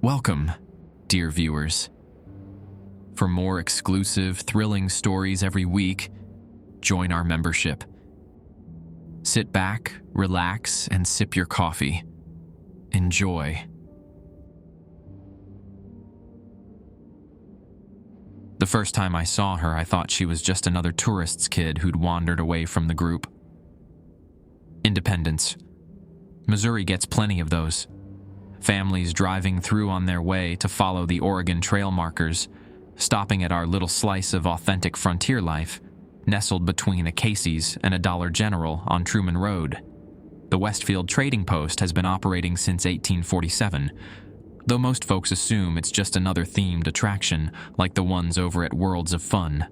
Welcome, dear viewers. For more exclusive, thrilling stories every week, join our membership. Sit back, relax, and sip your coffee. Enjoy. The first time I saw her, I thought she was just another tourist's kid who'd wandered away from the group. Independence. Missouri gets plenty of those. Families driving through on their way to follow the Oregon trail markers, stopping at our little slice of authentic frontier life, nestled between a Casey's and a Dollar General on Truman Road. The Westfield Trading Post has been operating since 1847, though most folks assume it's just another themed attraction like the ones over at Worlds of Fun.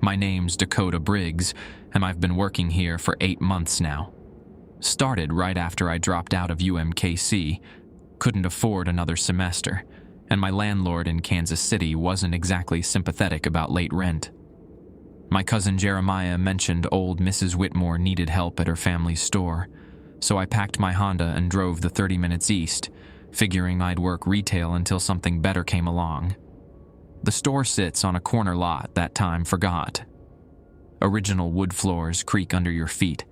My name's Dakota Briggs, and I've been working here for 8 months now. Started right after I dropped out of UMKC, couldn't afford another semester, and my landlord in Kansas City wasn't exactly sympathetic about late rent. My cousin Jeremiah mentioned old Mrs. Whitmore needed help at her family's store, so I packed my Honda and drove the 30 minutes east, figuring I'd work retail until something better came along. The store sits on a corner lot that time forgot. Original wood floors creak under your feet,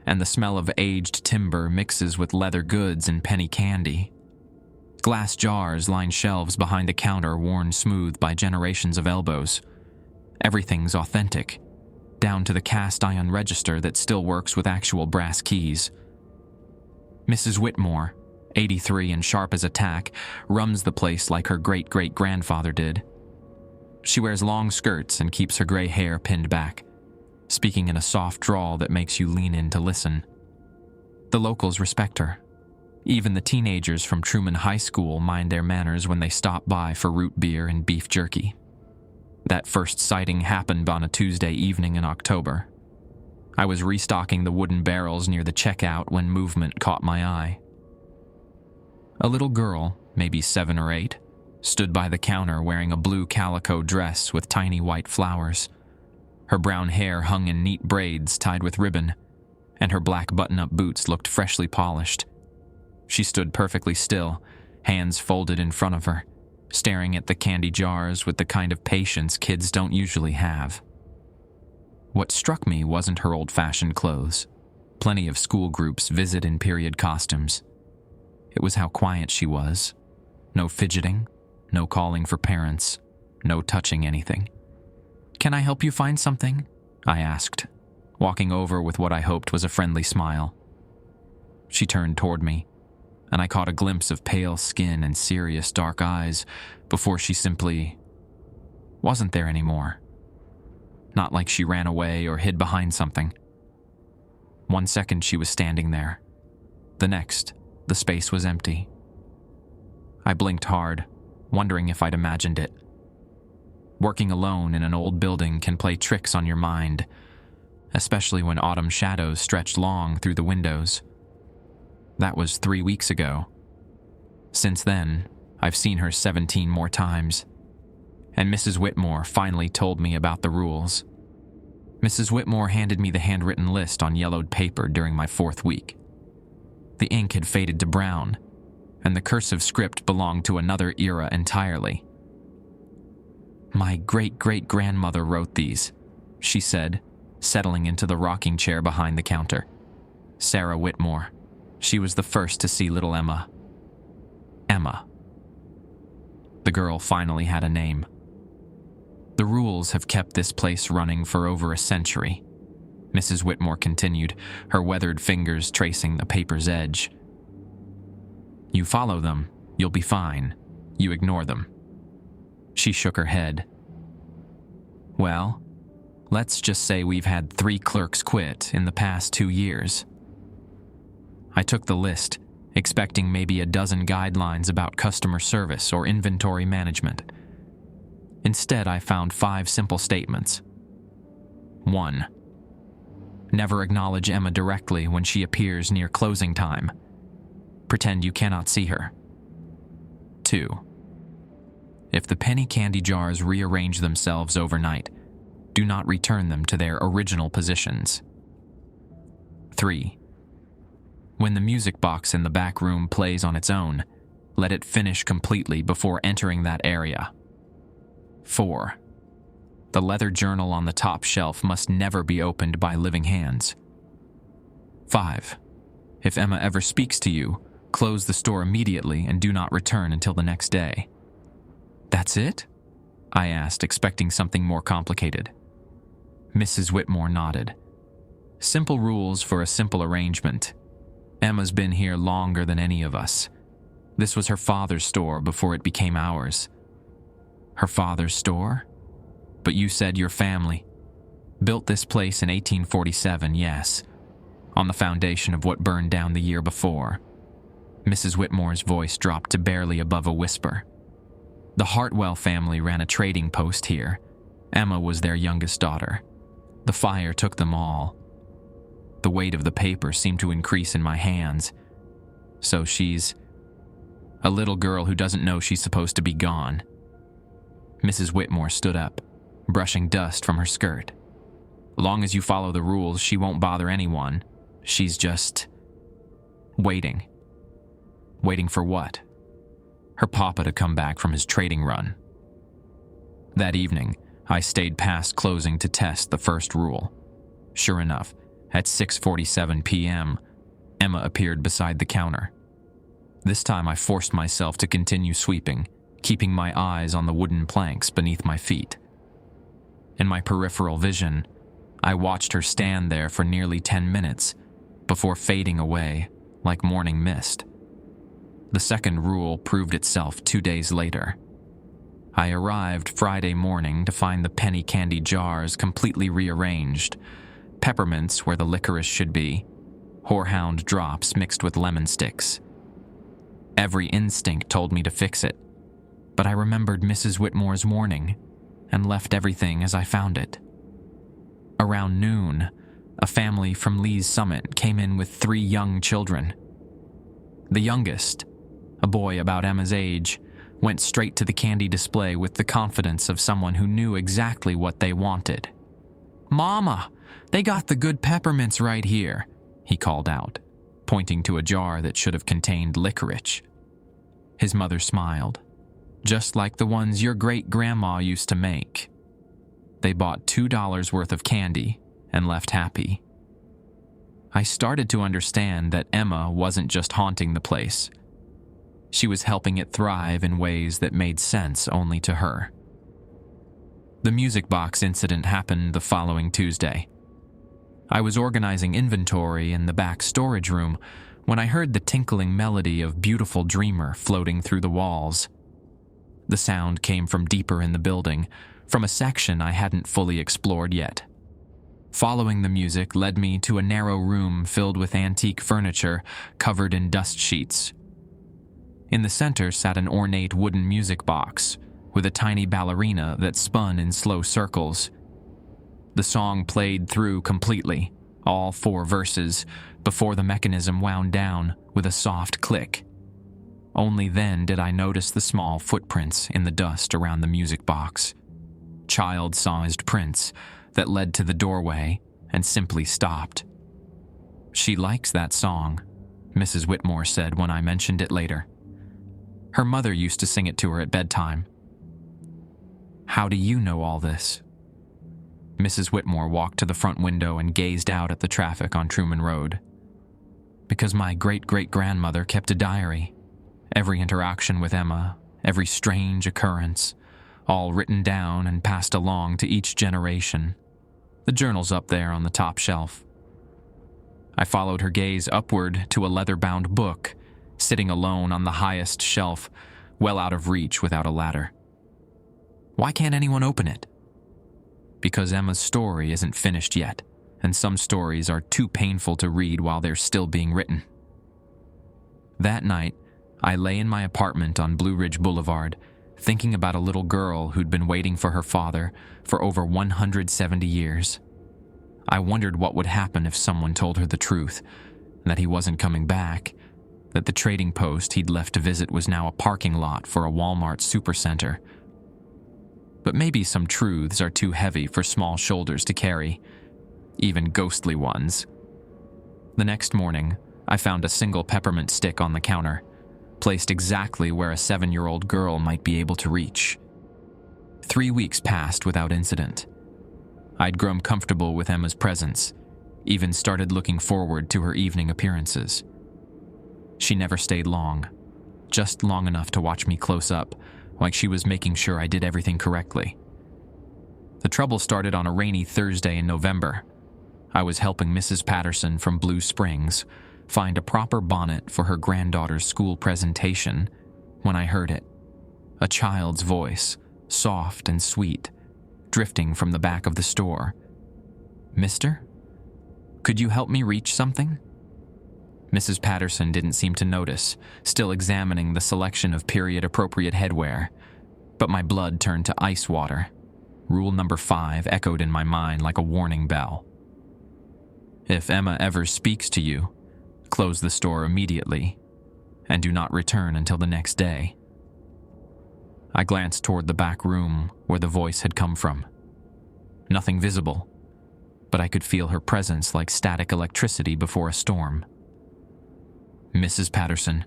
and the smell of aged timber mixes with leather goods and penny candy. Glass jars line shelves behind a counter worn smooth by generations of elbows. Everything's authentic, down to the cast iron register that still works with actual brass keys. Mrs. Whitmore, 83 and sharp as a tack, runs the place like her great-great-grandfather did. She wears long skirts and keeps her gray hair pinned back, speaking in a soft drawl that makes you lean in to listen. The locals respect her. Even the teenagers from Truman High School mind their manners when they stop by for root beer and beef jerky. That first sighting happened on a Tuesday evening in October. I was restocking the wooden barrels near the checkout when movement caught my eye. A little girl, maybe 7 or 8, stood by the counter wearing a blue calico dress with tiny white flowers. Her brown hair hung in neat braids tied with ribbon, and her black button-up boots looked freshly polished. She stood perfectly still, hands folded in front of her, staring at the candy jars with the kind of patience kids don't usually have. What struck me wasn't her old-fashioned clothes. Plenty of school groups visit in period costumes. It was how quiet she was. No fidgeting, no calling for parents, no touching anything. "Can I help you find something?" I asked, walking over with what I hoped was a friendly smile. She turned toward me, and I caught a glimpse of pale skin and serious dark eyes before she simply wasn't there anymore. Not like she ran away or hid behind something. 1 second she was standing there. The next, the space was empty. I blinked hard, wondering if I'd imagined it. Working alone in an old building can play tricks on your mind, especially when autumn shadows stretched long through the windows. That was 3 weeks ago. Since then, I've seen her 17 more times, and Mrs. Whitmore finally told me about the rules. Mrs. Whitmore handed me the handwritten list on yellowed paper during my 4th week. The ink had faded to brown, and the cursive script belonged to another era entirely. "My great-great-grandmother wrote these," she said, settling into the rocking chair behind the counter. "Sarah Whitmore. She was the first to see little Emma." Emma. The girl finally had a name. "The rules have kept this place running for over a century," Mrs. Whitmore continued, her weathered fingers tracing the paper's edge. "You follow them, you'll be fine. You ignore them." She shook her head. "Well, let's just say we've had 3 clerks quit in the past 2 years. I took the list, expecting maybe a dozen guidelines about customer service or inventory management. Instead, I found 5 simple statements. 1. Never acknowledge Emma directly when she appears near closing time. Pretend you cannot see her. 2. If the penny candy jars rearrange themselves overnight, do not return them to their original positions. 3. When the music box in the back room plays on its own, Let it finish completely before entering that area. 4. The leather journal on the top shelf must never be opened by living hands. 5. If Emma ever speaks to you, close the store immediately and do not return until the next day. That's it? I asked, expecting something more complicated. Mrs. Whitmore nodded. Simple rules for a simple arrangement. Emma's been here longer than any of us. This was her father's store before it became ours. Her father's store? But you said your family. Built this place in 1847, yes, on the foundation of what burned down the year before. Mrs. Whitmore's voice dropped to barely above a whisper. The Hartwell family ran a trading post here. Emma was their youngest daughter. The fire took them all. The weight of the paper seemed to increase in my hands. So she's a little girl who doesn't know she's supposed to be gone. Mrs. Whitmore stood up, brushing dust from her skirt. Long as you follow the rules, she won't bother anyone. She's just waiting. Waiting for what? Her papa to come back from his trading run. That evening, I stayed past closing to test the first rule. Sure enough, at 6:47 p.m., Emma appeared beside the counter. This time I forced myself to continue sweeping, keeping my eyes on the wooden planks beneath my feet. In my peripheral vision, I watched her stand there for nearly 10 minutes before fading away like morning mist. The second rule proved itself 2 days later. I arrived Friday morning to find the penny candy jars completely rearranged, peppermints where the licorice should be, horehound drops mixed with lemon sticks. Every instinct told me to fix it, but I remembered Mrs. Whitmore's warning and left everything as I found it. Around noon, a family from Lee's Summit came in with 3 young children. The youngest, a boy about Emma's age, went straight to the candy display with the confidence of someone who knew exactly what they wanted. "Mama, they got the good peppermints right here," he called out, pointing to a jar that should have contained licorice. His mother smiled. "Just like the ones your great-grandma used to make." They bought $2 worth of candy and left happy. I started to understand that Emma wasn't just haunting the place. She was helping it thrive in ways that made sense only to her. The music box incident happened the following Tuesday. I was organizing inventory in the back storage room when I heard the tinkling melody of Beautiful Dreamer floating through the walls. The sound came from deeper in the building, from a section I hadn't fully explored yet. Following the music led me to a narrow room filled with antique furniture covered in dust sheets. In the center sat an ornate wooden music box with a tiny ballerina that spun in slow circles. The song played through completely, all 4 verses, before the mechanism wound down with a soft click. Only then did I notice the small footprints in the dust around the music box. Child-sized prints that led to the doorway and simply stopped. "She likes that song," Mrs. Whitmore said when I mentioned it later. Her mother used to sing it to her at bedtime. "How do you know all this?" Mrs. Whitmore walked to the front window and gazed out at the traffic on Truman Road. "Because my great-great-grandmother kept a diary. Every interaction with Emma, every strange occurrence, all written down and passed along to each generation. The journal's up there on the top shelf." I followed her gaze upward to a leather-bound book, sitting alone on the highest shelf, well out of reach without a ladder. "Why can't anyone open it?" "Because Emma's story isn't finished yet, and some stories are too painful to read while they're still being written." That night, I lay in my apartment on Blue Ridge Boulevard, thinking about a little girl who'd been waiting for her father for over 170 years. I wondered what would happen if someone told her the truth, that he wasn't coming back, that the trading post he'd left to visit was now a parking lot for a Walmart supercenter. But maybe some truths are too heavy for small shoulders to carry, even ghostly ones. The next morning, I found a single peppermint stick on the counter. placed exactly where a 7-year-old girl might be able to reach. 3 weeks passed without incident. I'd grown comfortable with Emma's presence, even started looking forward to her evening appearances. She never stayed long, just long enough to watch me close up, like she was making sure I did everything correctly. The trouble started on a rainy Thursday in November. I was helping Mrs. Patterson from Blue Springs find a proper bonnet for her granddaughter's school presentation when I heard it. A child's voice, soft and sweet, drifting from the back of the store. "Mister, could you help me reach something?" Mrs. Patterson didn't seem to notice, still examining the selection of period-appropriate headwear, but my blood turned to ice water. Rule number 5 echoed in my mind like a warning bell. If Emma ever speaks to you, close the store immediately, and do not return until the next day. I glanced toward the back room where the voice had come from. Nothing visible, but I could feel her presence like static electricity before a storm. "Mrs. Patterson,"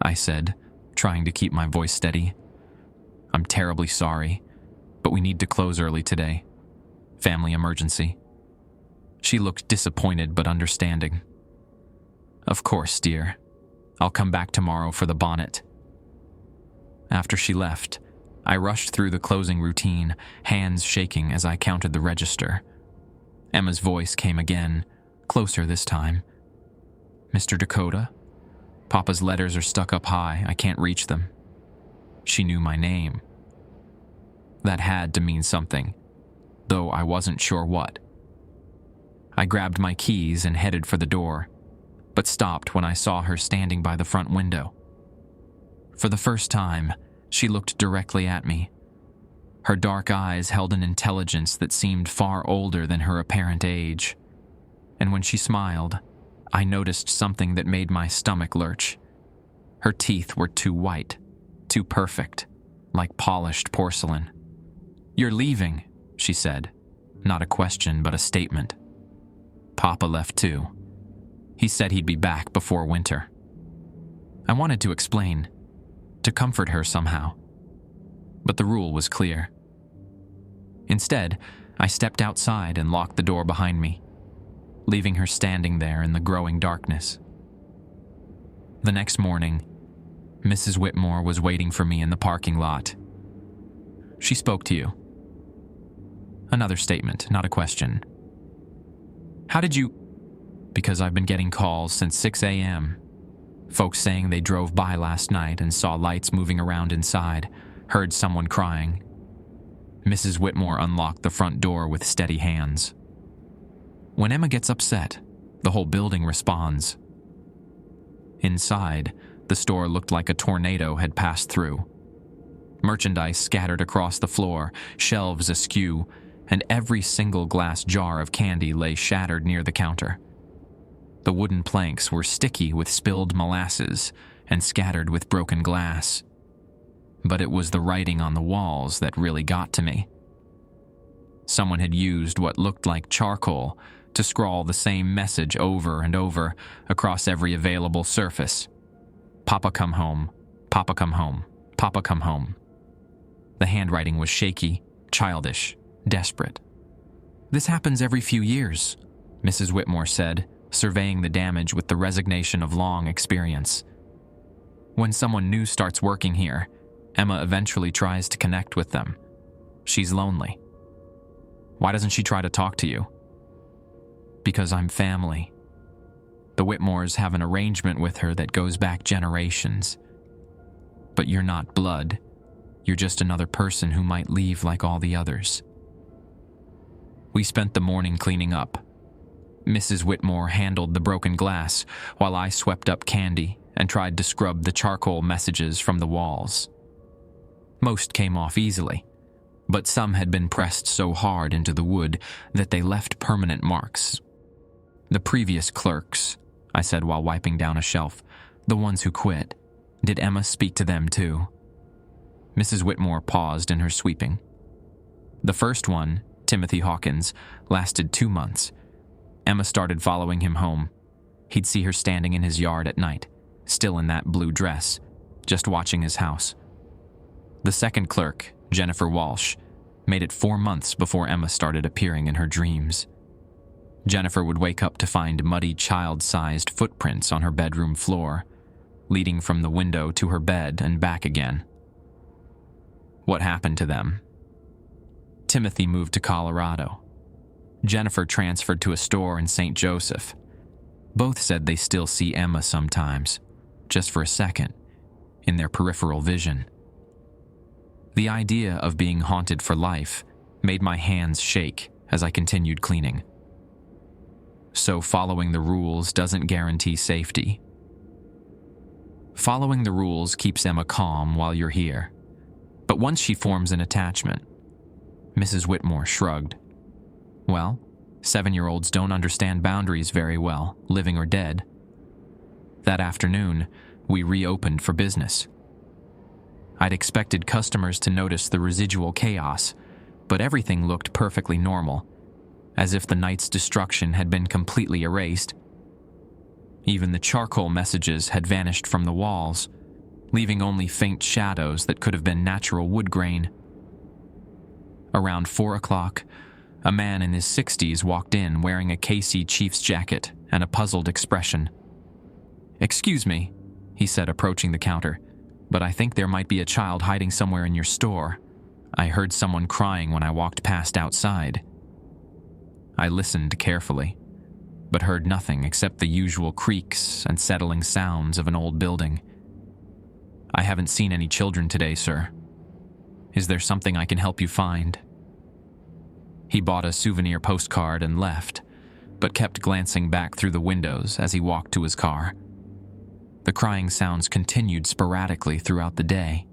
I said, trying to keep my voice steady. "I'm terribly sorry, but we need to close early today. Family emergency." She looked disappointed but understanding. "Of course, dear. I'll come back tomorrow for the bonnet." After she left, I rushed through the closing routine, hands shaking as I counted the register. Emma's voice came again, closer this time. "Mr. Dakota? Papa's letters are stuck up high. I can't reach them." She knew my name. That had to mean something, though I wasn't sure what. I grabbed my keys and headed for the door, but stopped when I saw her standing by the front window. For the first time, she looked directly at me. Her dark eyes held an intelligence that seemed far older than her apparent age. And when she smiled, I noticed something that made my stomach lurch. Her teeth were too white, too perfect, like polished porcelain. "You're leaving," she said. Not a question, but a statement. "Papa left too. He said he'd be back before winter." I wanted to explain, to comfort her somehow, but the rule was clear. Instead, I stepped outside and locked the door behind me, leaving her standing there in the growing darkness. The next morning, Mrs. Whitmore was waiting for me in the parking lot. "She spoke to you." Another statement, not a question. "How did you—" "Because I've been getting calls since 6 a.m. Folks saying they drove by last night and saw lights moving around inside, heard someone crying." Mrs. Whitmore unlocked the front door with steady hands. "When Emma gets upset, the whole building responds." Inside, the store looked like a tornado had passed through. Merchandise scattered across the floor, shelves askew, and every single glass jar of candy lay shattered near the counter. The wooden planks were sticky with spilled molasses and scattered with broken glass. But it was the writing on the walls that really got to me. Someone had used what looked like charcoal to scrawl the same message over and over across every available surface. "Papa come home, Papa come home, Papa come home." The handwriting was shaky, childish, desperate. "This happens every few years," Mrs. Whitmore said, surveying the damage with the resignation of long experience. "When someone new starts working here, Emma eventually tries to connect with them. She's lonely." "Why doesn't she try to talk to you?" "Because I'm family. The Whitmores have an arrangement with her that goes back generations. But you're not blood. You're just another person who might leave like all the others." We spent the morning cleaning up. Mrs. Whitmore handled the broken glass while I swept up candy and tried to scrub the charcoal messages from the walls. Most came off easily, but some had been pressed so hard into the wood that they left permanent marks. "The previous clerks," I said while wiping down a shelf, "the ones who quit, did Emma speak to them too?" Mrs. Whitmore paused in her sweeping. "The first one, Timothy Hawkins, lasted 2 months. Emma started following him home. He'd see her standing in his yard at night, still in that blue dress, just watching his house. The second clerk, Jennifer Walsh, made it 4 months before Emma started appearing in her dreams. Jennifer would wake up to find muddy child-sized footprints on her bedroom floor, leading from the window to her bed and back again. What happened to them? Timothy moved to Colorado. Jennifer transferred to a store in St. Joseph. Both said they still see Emma sometimes, just for a second, in their peripheral vision. The idea of being haunted for life made my hands shake as I continued cleaning. So following the rules doesn't guarantee safety. Following the rules keeps Emma calm while you're here. But once she forms an attachment, Mrs. Whitmore shrugged. Well, 7-year-olds don't understand boundaries very well, living or dead. That afternoon, we reopened for business. I'd expected customers to notice the residual chaos, but everything looked perfectly normal, as if the night's destruction had been completely erased. Even the charcoal messages had vanished from the walls, leaving only faint shadows that could have been natural wood grain. Around 4 o'clock, a man in his 60s walked in wearing a KC Chiefs jacket and a puzzled expression. "Excuse me," he said, approaching the counter, "but I think there might be a child hiding somewhere in your store. I heard someone crying when I walked past outside." I listened carefully, but heard nothing except the usual creaks and settling sounds of an old building. "I haven't seen any children today, sir. Is there something I can help you find?" He bought a souvenir postcard and left, but kept glancing back through the windows as he walked to his car. The crying sounds continued sporadically throughout the day.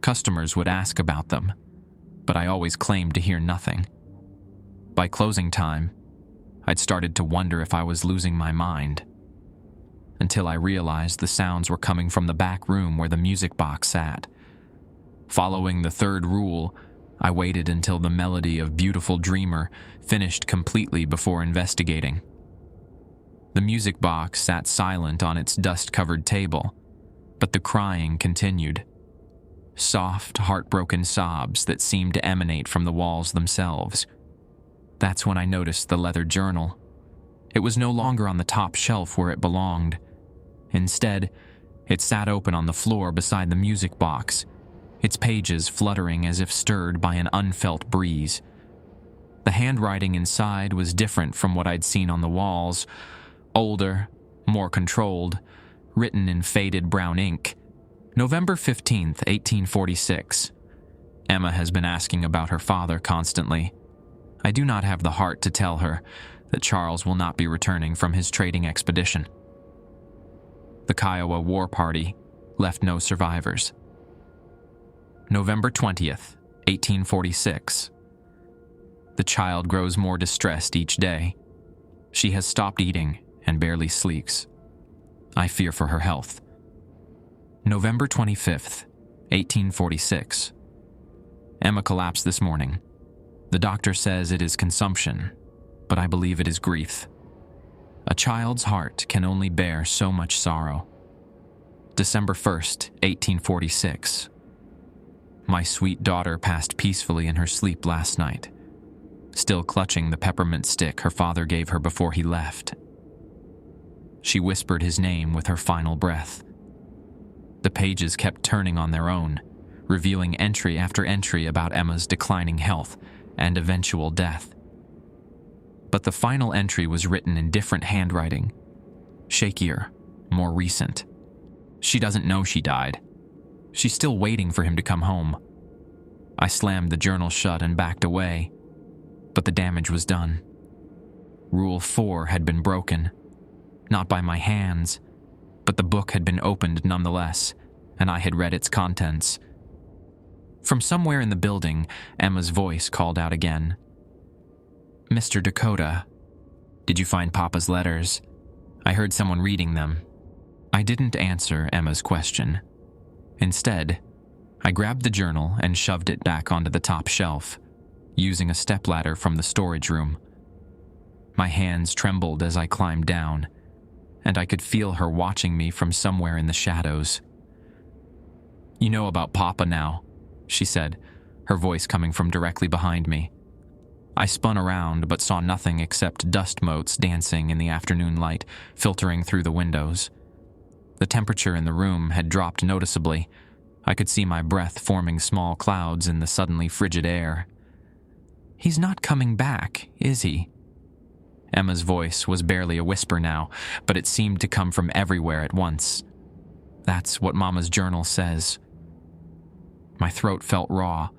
Customers would ask about them, but I always claimed to hear nothing. By closing time, I'd started to wonder if I was losing my mind, until I realized the sounds were coming from the back room where the music box sat. Following the third rule, I waited until the melody of Beautiful Dreamer finished completely before investigating. The music box sat silent on its dust-covered table, but the crying continued. Soft, heartbroken sobs that seemed to emanate from the walls themselves. That's when I noticed the leather journal. It was no longer on the top shelf where it belonged. Instead, it sat open on the floor beside the music box, its pages fluttering as if stirred by an unfelt breeze. The handwriting inside was different from what I'd seen on the walls. Older, more controlled, written in faded brown ink. November 15th, 1846. Emma has been asking about her father constantly. I do not have the heart to tell her that Charles will not be returning from his trading expedition. The Kiowa War Party left no survivors. November 20th, 1846. The child grows more distressed each day. She has stopped eating and barely sleeps. I fear for her health. November 25th, 1846. Emma collapsed this morning. The doctor says it is consumption, but I believe it is grief. A child's heart can only bear so much sorrow. December 1st, 1846. My sweet daughter passed peacefully in her sleep last night, still clutching the peppermint stick her father gave her before he left. She whispered his name with her final breath. The pages kept turning on their own, revealing entry after entry about Emma's declining health and eventual death. But the final entry was written in different handwriting, shakier, more recent. She doesn't know she died. She's still waiting for him to come home. I slammed the journal shut and backed away, but the damage was done. Rule 4 had been broken, not by my hands, but the book had been opened nonetheless, and I had read its contents. From somewhere in the building, Emma's voice called out again. "Mr. Dakota, did you find Papa's letters? I heard someone reading them." I didn't answer Emma's question. Instead, I grabbed the journal and shoved it back onto the top shelf, using a stepladder from the storage room. My hands trembled as I climbed down, and I could feel her watching me from somewhere in the shadows. "You know about Papa now," she said, her voice coming from directly behind me. I spun around but saw nothing except dust motes dancing in the afternoon light filtering through the windows. The temperature in the room had dropped noticeably. I could see my breath forming small clouds in the suddenly frigid air. "He's not coming back, is he?" Emma's voice was barely a whisper now, but it seemed to come from everywhere at once. "That's what Mama's journal says." My throat felt raw,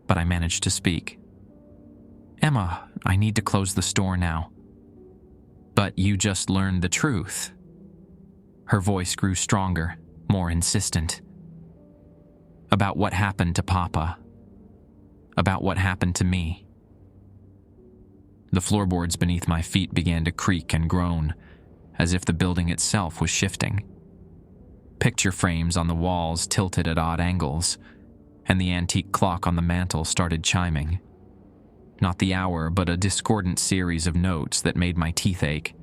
but I managed to speak. "Emma, I need to close the store now." "But you just learned the truth." Her voice grew stronger, more insistent. "About what happened to Papa. About what happened to me." The floorboards beneath my feet began to creak and groan, as if the building itself was shifting. Picture frames on the walls tilted at odd angles, and the antique clock on the mantel started chiming. Not the hour, but a discordant series of notes that made my teeth ache.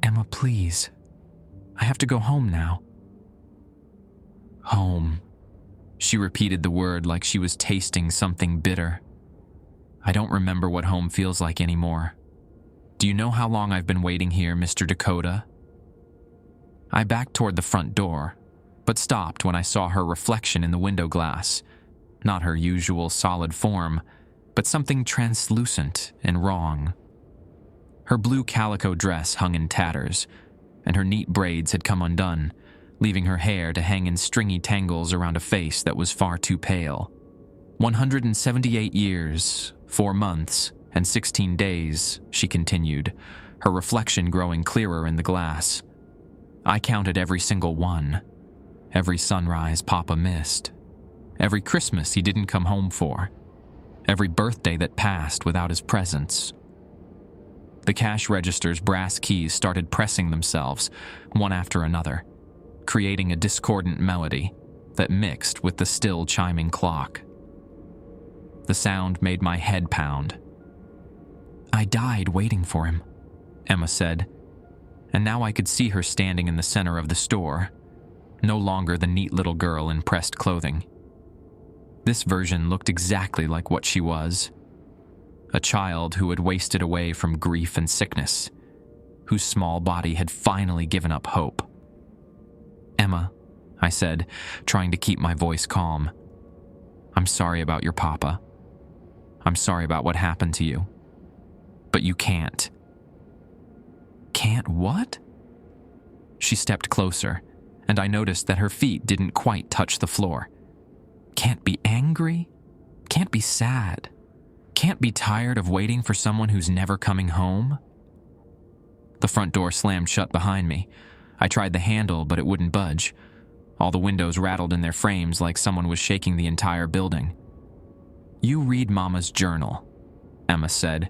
"Emma, please. I have to go home now." "Home." She repeated the word like she was tasting something bitter. "I don't remember what home feels like anymore. Do you know how long I've been waiting here, Mr. Dakota?" I backed toward the front door, but stopped when I saw her reflection in the window glass. Not her usual solid form, but something translucent and wrong. Her blue calico dress hung in tatters, and her neat braids had come undone, leaving her hair to hang in stringy tangles around a face that was far too pale. 178 years, 4 months, and 16 days, she continued, her reflection growing clearer in the glass. I counted every single one. Every sunrise Papa missed. Every Christmas he didn't come home for. Every birthday that passed without his presence. The cash register's brass keys started pressing themselves, one after another, creating a discordant melody that mixed with the still chiming clock. The sound made my head pound. "I died waiting for him," Emma said, and now I could see her standing in the center of the store, no longer the neat little girl in pressed clothing. This version looked exactly like what she was. A child who had wasted away from grief and sickness, whose small body had finally given up hope. "Emma," I said, trying to keep my voice calm, "I'm sorry about your Papa. I'm sorry about what happened to you. But you can't." "Can't what?" She stepped closer, and I noticed that her feet didn't quite touch the floor. "Can't be angry? Can't be sad? Can't be tired of waiting for someone who's never coming home?" The front door slammed shut behind me. I tried the handle, but it wouldn't budge. All the windows rattled in their frames like someone was shaking the entire building. "You read Mama's journal," Emma said.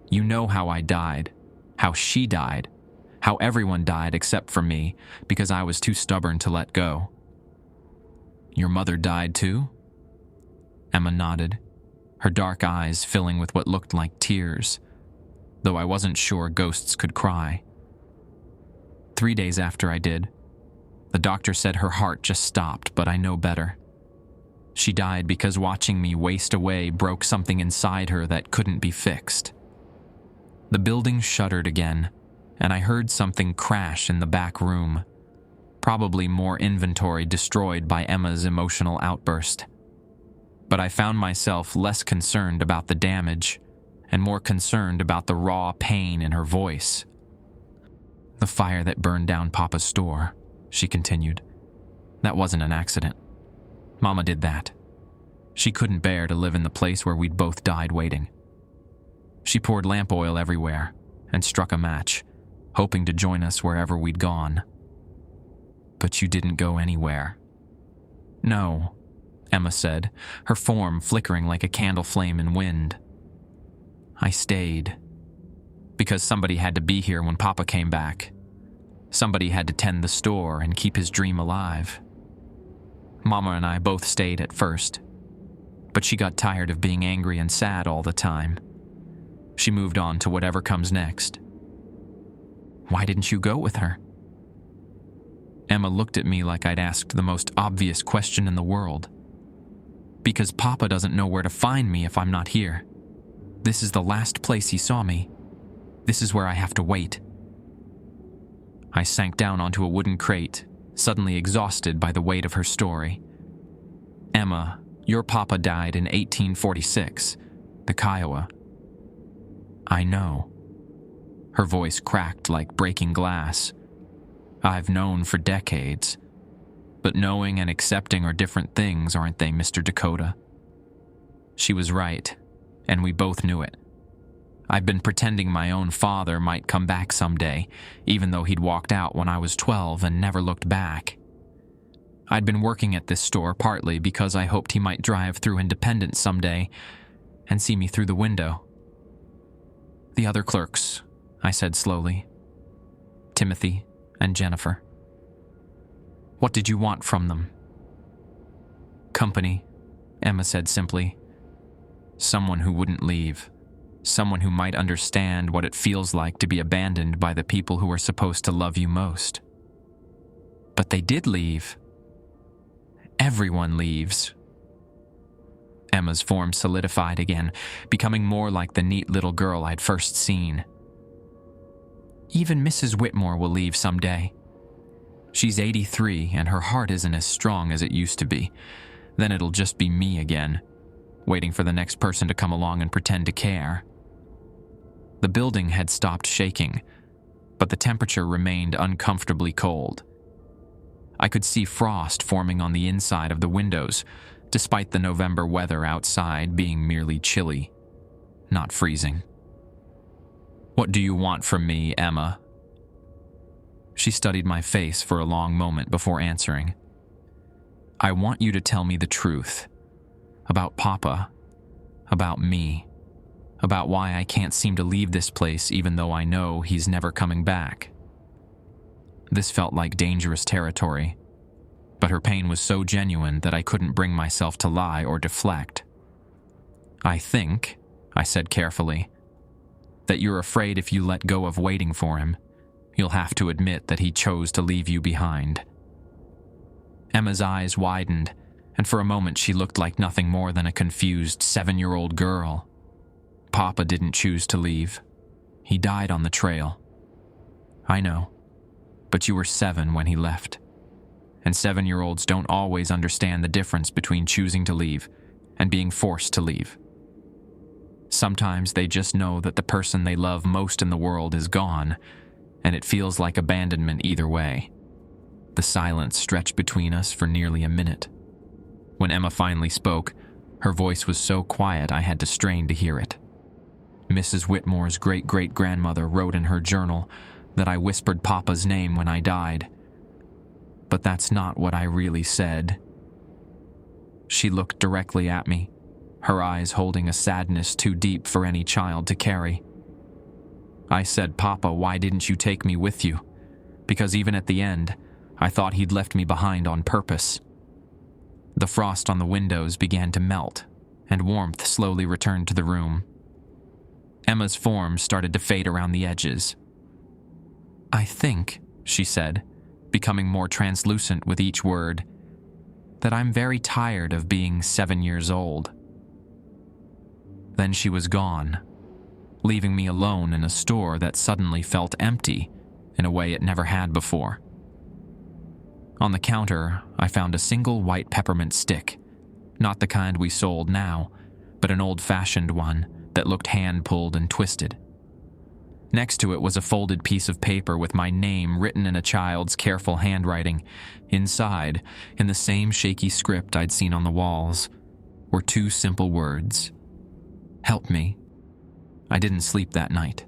"You know how I died, how she died, how everyone died except for me, because I was too stubborn to let go." "Your mother died too?" Emma nodded, her dark eyes filling with what looked like tears, though I wasn't sure ghosts could cry. 3 days after I did. The doctor said her heart just stopped, but I know better. She died because watching me waste away broke something inside her that couldn't be fixed. The building shuddered again, and I heard something crash in the back room. Probably more inventory destroyed by Emma's emotional outburst. But I found myself less concerned about the damage and more concerned about the raw pain in her voice. "The fire that burned down Papa's store," she continued. "That wasn't an accident. Mama did that. She couldn't bear to live in the place where we'd both died waiting. She poured lamp oil everywhere and struck a match, hoping to join us wherever we'd gone. But you didn't go anywhere." "No," Emma said, her form flickering like a candle flame in wind. "I stayed. Because somebody had to be here when Papa came back. Somebody had to tend the store and keep his dream alive. Mama and I both stayed at first, but she got tired of being angry and sad all the time. She moved on to whatever comes next." "Why didn't you go with her?" Emma looked at me like I'd asked the most obvious question in the world. Because Papa doesn't know where to find me if I'm not here. This is the last place he saw me. This is where I have to wait. I sank down onto a wooden crate, suddenly exhausted by the weight of her story. Emma, your papa died in 1846, the Kiowa. I know. Her voice cracked like breaking glass. I've known for decades. But knowing and accepting are different things, aren't they, Mr. Dakota? She was right, and we both knew it. I've been pretending my own father might come back someday, even though he'd walked out when I was 12 and never looked back. I'd been working at this store partly because I hoped he might drive through Independence someday and see me through the window. The other clerks, I said slowly. Timothy and Jennifer. What did you want from them? Company, Emma said simply. Someone who wouldn't leave. Someone who might understand what it feels like to be abandoned by the people who are supposed to love you most. But they did leave. Everyone leaves. Emma's form solidified again, becoming more like the neat little girl I'd first seen. Even Mrs. Whitmore will leave someday. She's 83 and her heart isn't as strong as it used to be. Then it'll just be me again, waiting for the next person to come along and pretend to care. The building had stopped shaking, but the temperature remained uncomfortably cold. I could see frost forming on the inside of the windows, despite the November weather outside being merely chilly, not freezing. What do you want from me, Emma? She studied my face for a long moment before answering. I want you to tell me the truth. About Papa. About me. About why I can't seem to leave this place even though I know he's never coming back. This felt like dangerous territory, but her pain was so genuine that I couldn't bring myself to lie or deflect. I think, I said carefully, that you're afraid if you let go of waiting for him, you'll have to admit that he chose to leave you behind. Emma's eyes widened, and for a moment she looked like nothing more than a confused 7-year-old girl. Papa didn't choose to leave. He died on the trail. I know, but you were 7 when he left. And 7-year-olds don't always understand the difference between choosing to leave and being forced to leave. Sometimes they just know that the person they love most in the world is gone, and it feels like abandonment either way. The silence stretched between us for nearly a minute. When Emma finally spoke, her voice was so quiet I had to strain to hear it. Mrs. Whitmore's great-great-grandmother wrote in her journal that I whispered Papa's name when I died. But that's not what I really said. She looked directly at me, her eyes holding a sadness too deep for any child to carry. I said, Papa, why didn't you take me with you? Because even at the end, I thought he'd left me behind on purpose. The frost on the windows began to melt, and warmth slowly returned to the room. Emma's form started to fade around the edges. I think, she said, becoming more translucent with each word, that I'm very tired of being 7 years old. Then she was gone, leaving me alone in a store that suddenly felt empty in a way it never had before. On the counter, I found a single white peppermint stick, not the kind we sold now, but an old-fashioned one that looked hand-pulled and twisted. Next to it was a folded piece of paper with my name written in a child's careful handwriting. Inside, in the same shaky script I'd seen on the walls, were 2 simple words. Help me. I didn't sleep that night.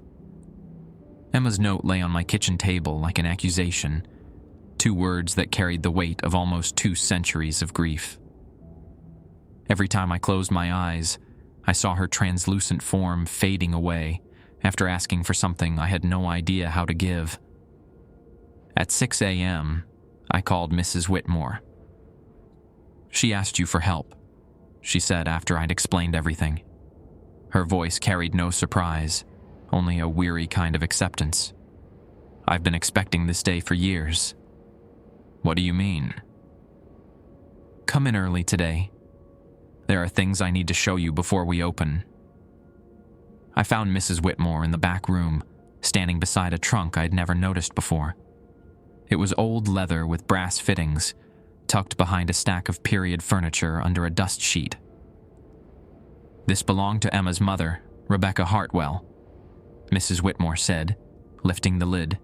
Emma's note lay on my kitchen table like an accusation, 2 words that carried the weight of almost 2 centuries of grief. Every time I closed my eyes, I saw her translucent form fading away after asking for something I had no idea how to give. At 6 a.m., I called Mrs. Whitmore. She asked you for help, she said after I'd explained everything. Her voice carried no surprise, only a weary kind of acceptance. I've been expecting this day for years. What do you mean? Come in early today. There are things I need to show you before we open. I found Mrs. Whitmore in the back room, standing beside a trunk I'd never noticed before. It was old leather with brass fittings, tucked behind a stack of period furniture under a dust sheet. This belonged to Emma's mother, Rebecca Hartwell, Mrs. Whitmore said, lifting the lid.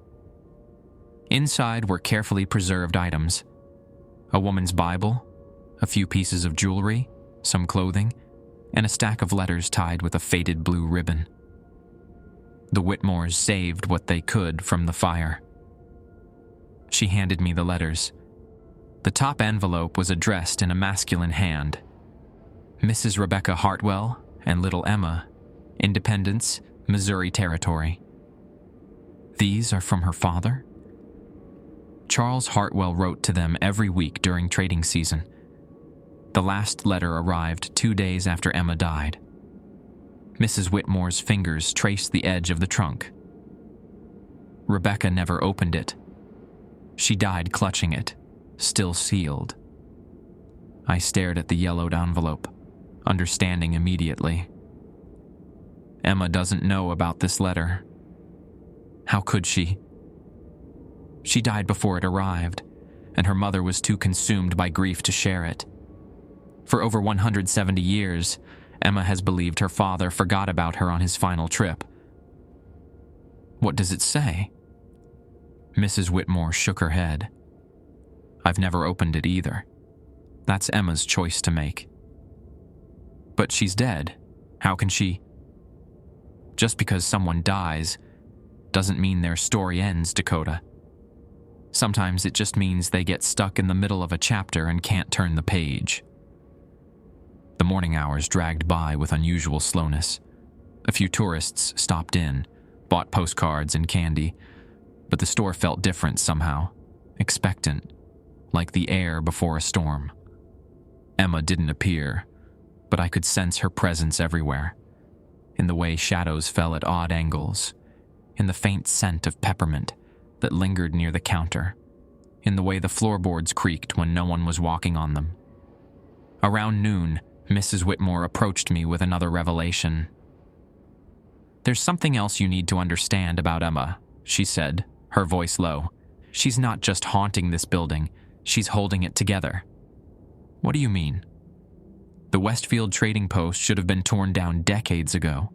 Inside were carefully preserved items: a woman's Bible, a few pieces of jewelry, some clothing, and a stack of letters tied with a faded blue ribbon. The Whitmores saved what they could from the fire. She handed me the letters. The top envelope was addressed in a masculine hand. Mrs. Rebecca Hartwell and little Emma, Independence, Missouri Territory. These are from her father? Charles Hartwell wrote to them every week during trading season. The last letter arrived 2 days after Emma died. Mrs. Whitmore's fingers traced the edge of the trunk. Rebecca never opened it. She died clutching it, still sealed. I stared at the yellowed envelope, understanding immediately. Emma doesn't know about this letter. How could she? She died before it arrived, and her mother was too consumed by grief to share it. For over 170 years, Emma has believed her father forgot about her on his final trip. What does it say? Mrs. Whitmore shook her head. I've never opened it either. That's Emma's choice to make. But she's dead. How can she? Just because someone dies doesn't mean their story ends, Dakota. Sometimes it just means they get stuck in the middle of a chapter and can't turn the page. The morning hours dragged by with unusual slowness. A few tourists stopped in, bought postcards and candy, but the store felt different somehow, expectant, like the air before a storm. Emma didn't appear, but I could sense her presence everywhere, in the way shadows fell at odd angles, in the faint scent of peppermint that lingered near the counter, in the way the floorboards creaked when no one was walking on them. Around noon, Mrs. Whitmore approached me with another revelation. There's something else you need to understand about Emma, she said, her voice low. She's not just haunting this building, she's holding it together. What do you mean? The Westfield trading post should have been torn down decades ago.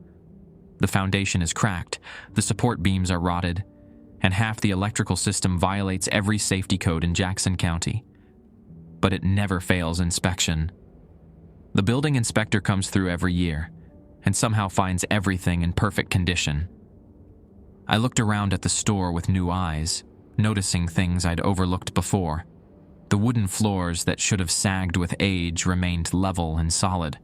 The foundation is cracked, the support beams are rotted, and half the electrical system violates every safety code in Jackson County. But it never fails inspection. The building inspector comes through every year, and somehow finds everything in perfect condition. I looked around at the store with new eyes, noticing things I'd overlooked before. The wooden floors that should have sagged with age remained level and solid.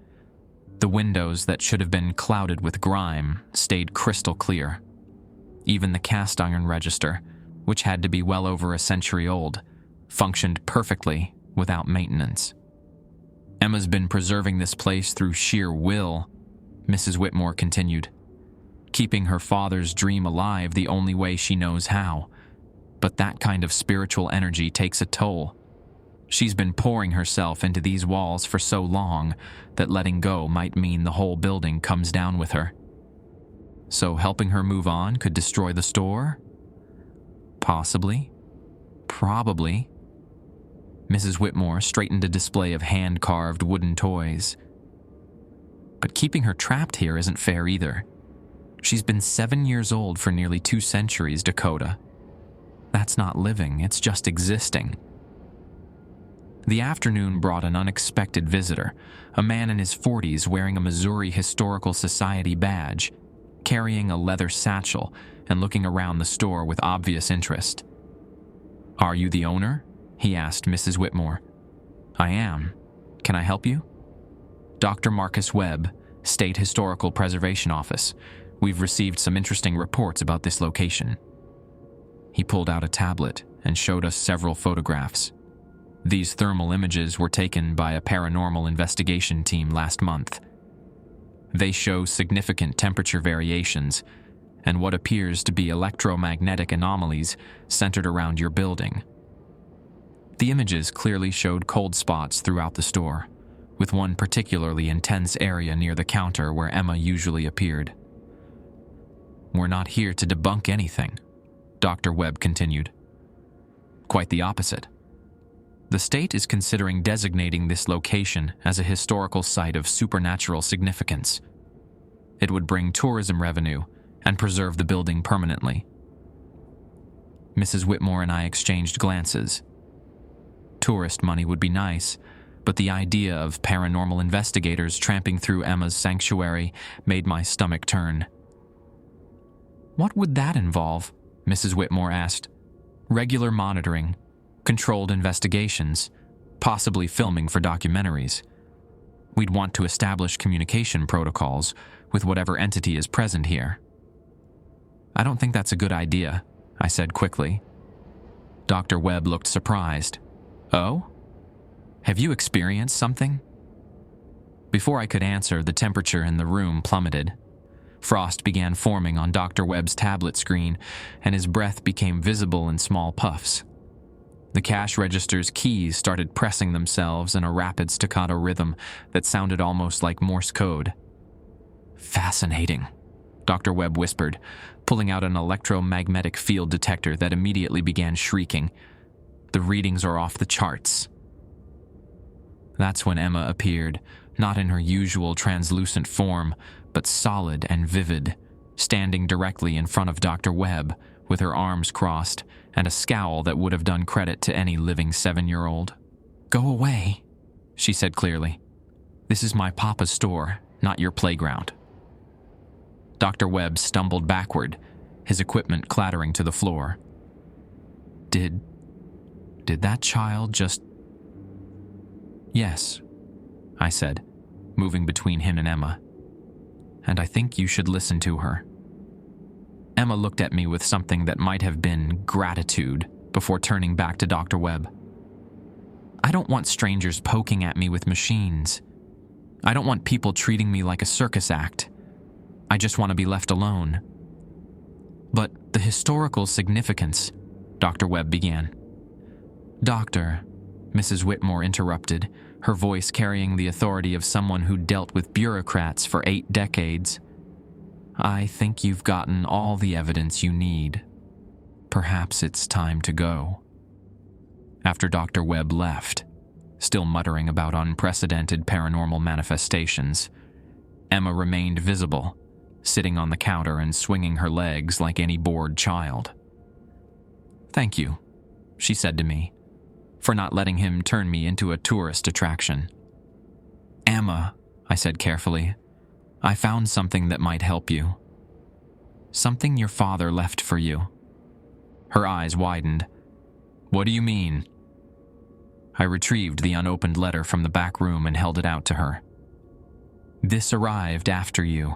The windows that should have been clouded with grime stayed crystal clear. Even the cast iron register, which had to be well over a century old, functioned perfectly without maintenance. Emma's been preserving this place through sheer will, Mrs. Whitmore continued, keeping her father's dream alive the only way she knows how. But that kind of spiritual energy takes a toll. She's been pouring herself into these walls for so long that letting go might mean the whole building comes down with her. So helping her move on could destroy the store? Possibly. Probably. Mrs. Whitmore straightened a display of hand-carved wooden toys. But keeping her trapped here isn't fair either. She's been 7 years old for nearly 2 centuries, Dakota. That's not living, it's just existing. The afternoon brought an unexpected visitor, a man in his 40s wearing a Missouri Historical Society badge, carrying a leather satchel and looking around the store with obvious interest. Are you the owner? He asked Mrs. Whitmore. I am. Can I help you? Dr. Marcus Webb, State Historical Preservation Office. We've received some interesting reports about this location. He pulled out a tablet and showed us several photographs. These thermal images were taken by a paranormal investigation team last month. They show significant temperature variations and what appears to be electromagnetic anomalies centered around your building. The images clearly showed cold spots throughout the store, with one particularly intense area near the counter where Emma usually appeared. "We're not here to debunk anything," Dr. Webb continued. "Quite the opposite. The state is considering designating this location as a historical site of supernatural significance. It would bring tourism revenue and preserve the building permanently." Mrs. Whitmore and I exchanged glances. Tourist money would be nice, but the idea of paranormal investigators tramping through Emma's sanctuary made my stomach turn. "What would that involve?" Mrs. Whitmore asked. "Regular monitoring, controlled investigations, possibly filming for documentaries. We'd want to establish communication protocols with whatever entity is present here." "I don't think that's a good idea," I said quickly. Dr. Webb looked surprised. "Oh? Have you experienced something?" Before I could answer, the temperature in the room plummeted. Frost began forming on Dr. Webb's tablet screen, and his breath became visible in small puffs. The cash register's keys started pressing themselves in a rapid staccato rhythm that sounded almost like Morse code. "Fascinating," Dr. Webb whispered, pulling out an electromagnetic field detector that immediately began shrieking. "The readings are off the charts." That's when Emma appeared, not in her usual translucent form, but solid and vivid, standing directly in front of Dr. Webb, with her arms crossed and a scowl that would have done credit to any living 7-year-old. "Go away," she said clearly. "This is my papa's store, not your playground." Dr. Webb stumbled backward, his equipment clattering to the floor. Did that child just... "Yes," I said, moving between him and Emma. "And I think you should listen to her." Emma looked at me with something that might have been gratitude before turning back to Dr. Webb. "I don't want strangers poking at me with machines. I don't want people treating me like a circus act. I just want to be left alone." "But the historical significance," Dr. Webb began. "Doctor," Mrs. Whitmore interrupted, her voice carrying the authority of someone who dealt with bureaucrats for 8 decades. "I think you've gotten all the evidence you need. Perhaps it's time to go." After Dr. Webb left, still muttering about unprecedented paranormal manifestations, Emma remained visible, sitting on the counter and swinging her legs like any bored child. "Thank you," she said to me, "for not letting him turn me into a tourist attraction." "Emma," I said carefully, "I found something that might help you. Something your father left for you." Her eyes widened. "What do you mean?" I retrieved the unopened letter from the back room and held it out to her. "This arrived after you.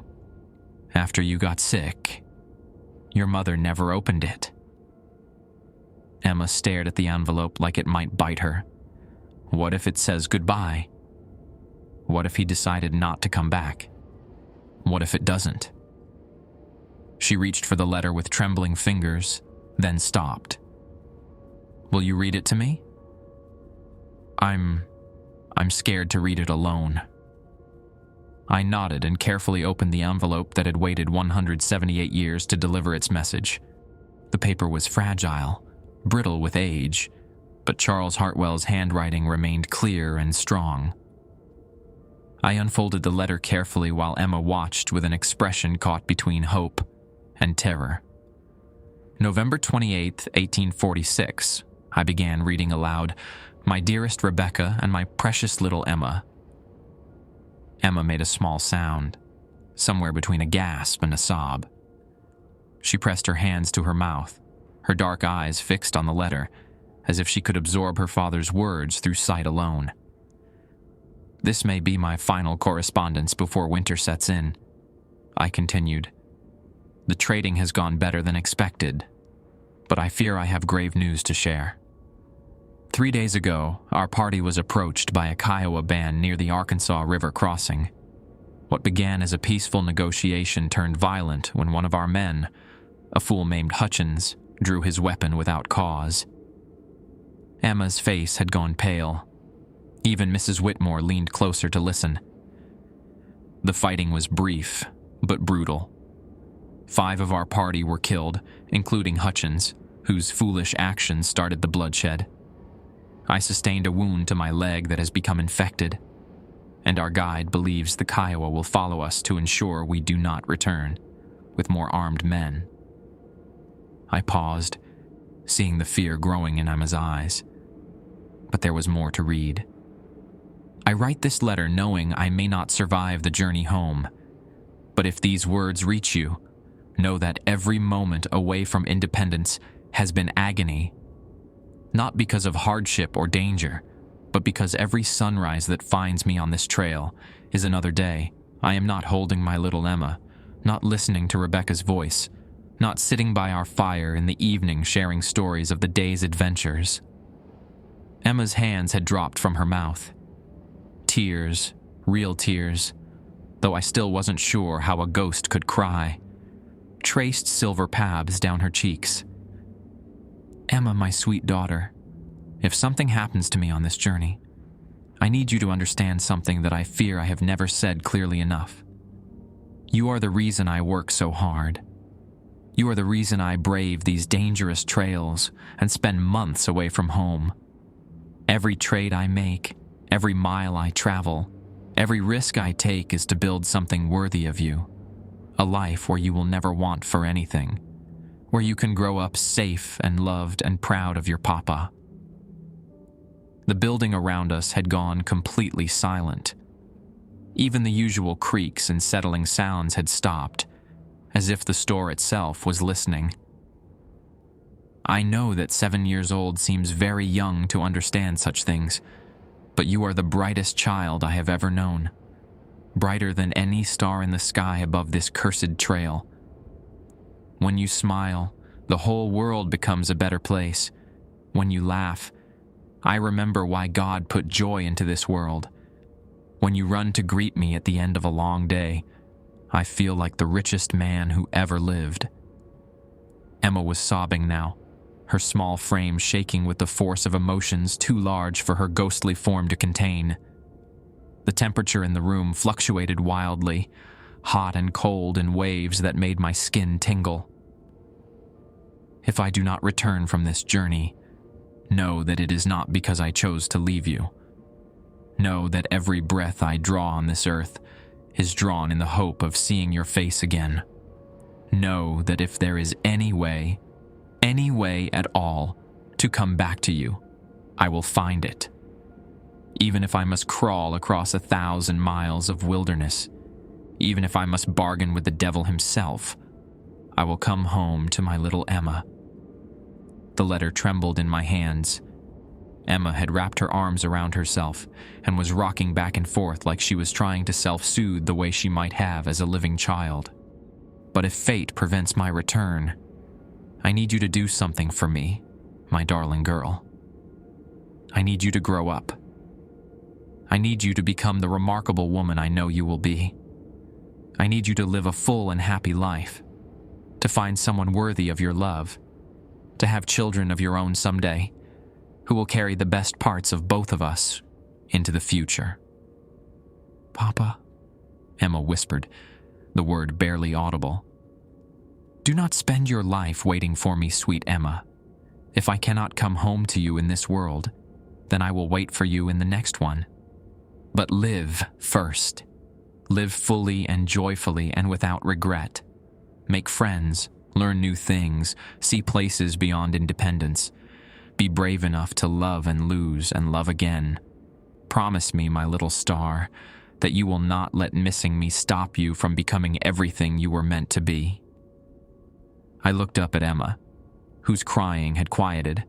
After you got sick. Your mother never opened it." Emma stared at the envelope like it might bite her. What if it says goodbye? What if he decided not to come back? What if it doesn't? She reached for the letter with trembling fingers, then stopped. "Will you read it to me?" I'm scared to read it alone." I nodded and carefully opened the envelope that had waited 178 years to deliver its message. The paper was fragile, brittle with age, but Charles Hartwell's handwriting remained clear and strong. I unfolded the letter carefully while Emma watched with an expression caught between hope and terror. "November 28th, 1846, I began reading aloud, 'My dearest Rebecca and my precious little Emma.'" Emma made a small sound, somewhere between a gasp and a sob. She pressed her hands to her mouth, her dark eyes fixed on the letter, as if she could absorb her father's words through sight alone. "This may be my final correspondence before winter sets in," I continued. "The trading has gone better than expected, but I fear I have grave news to share. 3 days ago, our party was approached by a Kiowa band near the Arkansas River crossing. What began as a peaceful negotiation turned violent when one of our men, a fool named Hutchins, drew his weapon without cause. Emma's face had gone pale. Even Mrs. Whitmore leaned closer to listen. The fighting was brief, but brutal. 5 of our party were killed, including Hutchins, whose foolish actions started the bloodshed. I sustained a wound to my leg that has become infected, and our guide believes the Kiowa will follow us to ensure we do not return, with more armed men. I paused, seeing the fear growing in Emma's eyes. But there was more to read. I write this letter knowing I may not survive the journey home, but if these words reach you, know that every moment away from independence has been agony, not because of hardship or danger, but because every sunrise that finds me on this trail is another day. I am not holding my little Emma, not listening to Rebecca's voice, not sitting by our fire in the evening sharing stories of the day's adventures. Emma's hands had dropped from her mouth. Tears, real tears, though I still wasn't sure how a ghost could cry, traced silver paths down her cheeks. Emma, my sweet daughter, if something happens to me on this journey, I need you to understand something that I fear I have never said clearly enough. You are the reason I work so hard. You are the reason I brave these dangerous trails and spend months away from home. Every trade I make, every mile I travel, every risk I take is to build something worthy of you. A life where you will never want for anything, where you can grow up safe and loved and proud of your papa. The building around us had gone completely silent. Even the usual creaks and settling sounds had stopped, as if the store itself was listening. I know that 7 years old seems very young to understand such things, but you are the brightest child I have ever known, brighter than any star in the sky above this cursed trail. When you smile, the whole world becomes a better place. When you laugh, I remember why God put joy into this world. When you run to greet me at the end of a long day, I feel like the richest man who ever lived. Emma was sobbing now, her small frame shaking with the force of emotions too large for her ghostly form to contain. The temperature in the room fluctuated wildly, hot and cold in waves that made my skin tingle. If I do not return from this journey, know that it is not because I chose to leave you. Know that every breath I draw on this earth is drawn in the hope of seeing your face again. Know that if there is any way at all, to come back to you, I will find it. Even if I must crawl across 1,000 miles of wilderness, even if I must bargain with the devil himself, I will come home to my little Emma. The letter trembled in my hands. Emma had wrapped her arms around herself and was rocking back and forth like she was trying to self-soothe the way she might have as a living child. But if fate prevents my return, I need you to do something for me, my darling girl. I need you to grow up. I need you to become the remarkable woman I know you will be. I need you to live a full and happy life, to find someone worthy of your love, to have children of your own someday, who will carry the best parts of both of us into the future. Papa, Emma whispered, the word barely audible. Do not spend your life waiting for me, sweet Emma. If I cannot come home to you in this world, then I will wait for you in the next one. But live first. Live fully and joyfully and without regret. Make friends, learn new things, see places beyond independence. Be brave enough to love and lose and love again. Promise me, my little star, that you will not let missing me stop you from becoming everything you were meant to be. I looked up at Emma, whose crying had quieted,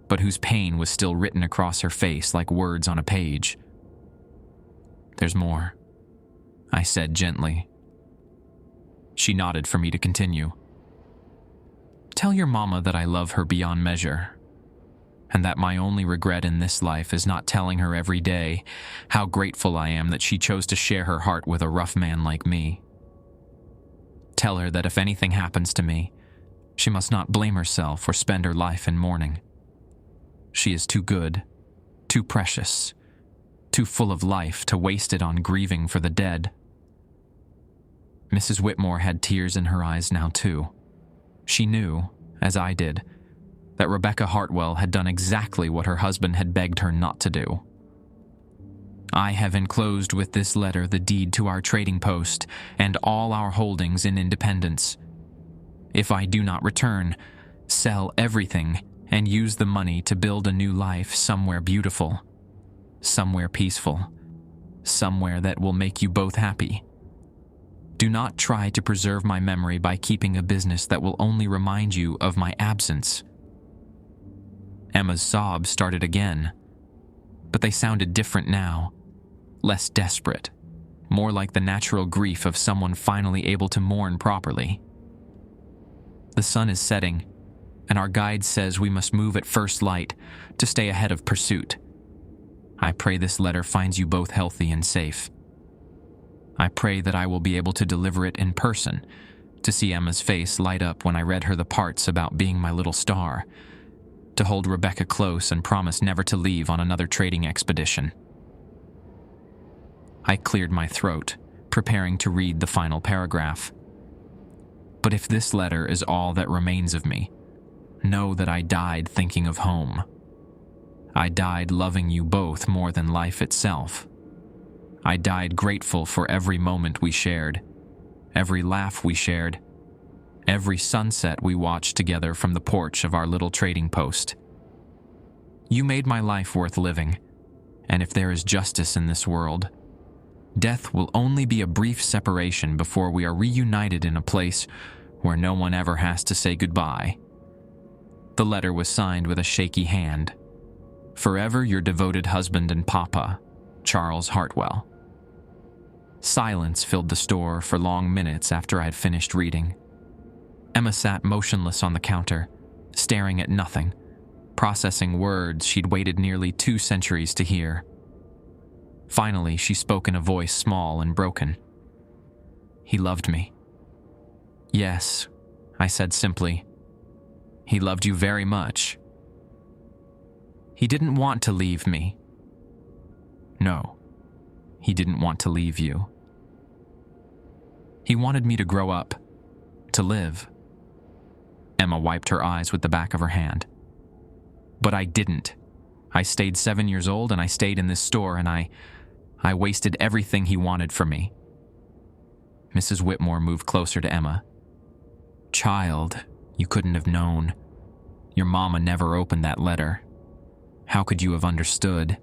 but whose pain was still written across her face like words on a page. There's more, I said gently. She nodded for me to continue. Tell your mama that I love her beyond measure, and that my only regret in this life is not telling her every day how grateful I am that she chose to share her heart with a rough man like me. Tell her that if anything happens to me, she must not blame herself or spend her life in mourning. She is too good, too precious, too full of life to waste it on grieving for the dead. Mrs. Whitmore had tears in her eyes now, too. She knew, as I did, that Rebecca Hartwell had done exactly what her husband had begged her not to do. I have enclosed with this letter the deed to our trading post and all our holdings in Independence. If I do not return, sell everything and use the money to build a new life somewhere beautiful, somewhere peaceful, somewhere that will make you both happy. Do not try to preserve my memory by keeping a business that will only remind you of my absence. Emma's sobs started again, but they sounded different now, less desperate, more like the natural grief of someone finally able to mourn properly. The sun is setting, and our guide says we must move at first light to stay ahead of pursuit. I pray this letter finds you both healthy and safe. I pray that I will be able to deliver it in person, to see Emma's face light up when I read her the parts about being my little star, to hold Rebecca close and promise never to leave on another trading expedition. I cleared my throat, preparing to read the final paragraph. But if this letter is all that remains of me, know that I died thinking of home. I died loving you both more than life itself. I died grateful for every moment we shared, every laugh we shared, every sunset we watched together from the porch of our little trading post. You made my life worth living, and if there is justice in this world, death will only be a brief separation before we are reunited in a place where no one ever has to say goodbye. The letter was signed with a shaky hand. Forever your devoted husband and papa, Charles Hartwell. Silence filled the store for long minutes after I had finished reading. Emma sat motionless on the counter, staring at nothing, processing words she'd waited nearly 2 centuries to hear. Finally, she spoke in a voice small and broken. He loved me. Yes, I said simply. He loved you very much. He didn't want to leave me. No, he didn't want to leave you. He wanted me to grow up, to live. Emma wiped her eyes with the back of her hand. But I didn't. I stayed 7 years old and I stayed in this store and I wasted everything he wanted from me. Mrs. Whitmore moved closer to Emma. Child, you couldn't have known. Your mama never opened that letter. How could you have understood?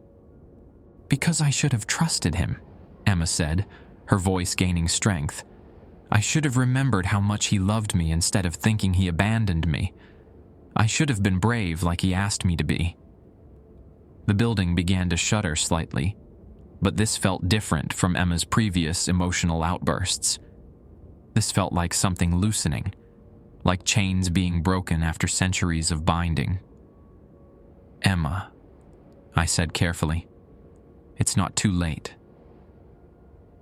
Because I should have trusted him, Emma said, her voice gaining strength. I should have remembered how much he loved me instead of thinking he abandoned me. I should have been brave like he asked me to be. The building began to shudder slightly, but this felt different from Emma's previous emotional outbursts. This felt like something loosening, like chains being broken after centuries of binding. Emma, I said carefully, it's not too late.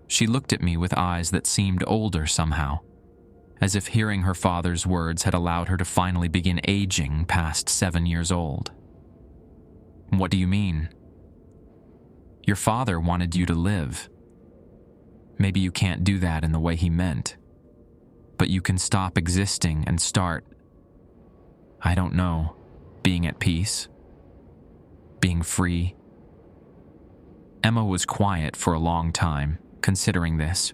She looked at me with eyes that seemed older somehow, as if hearing her father's words had allowed her to finally begin aging past 7 years old. What do you mean? Your father wanted you to live. Maybe you can't do that in the way he meant, but you can stop existing and start, I don't know, being at peace, being free. Emma was quiet for a long time, considering this.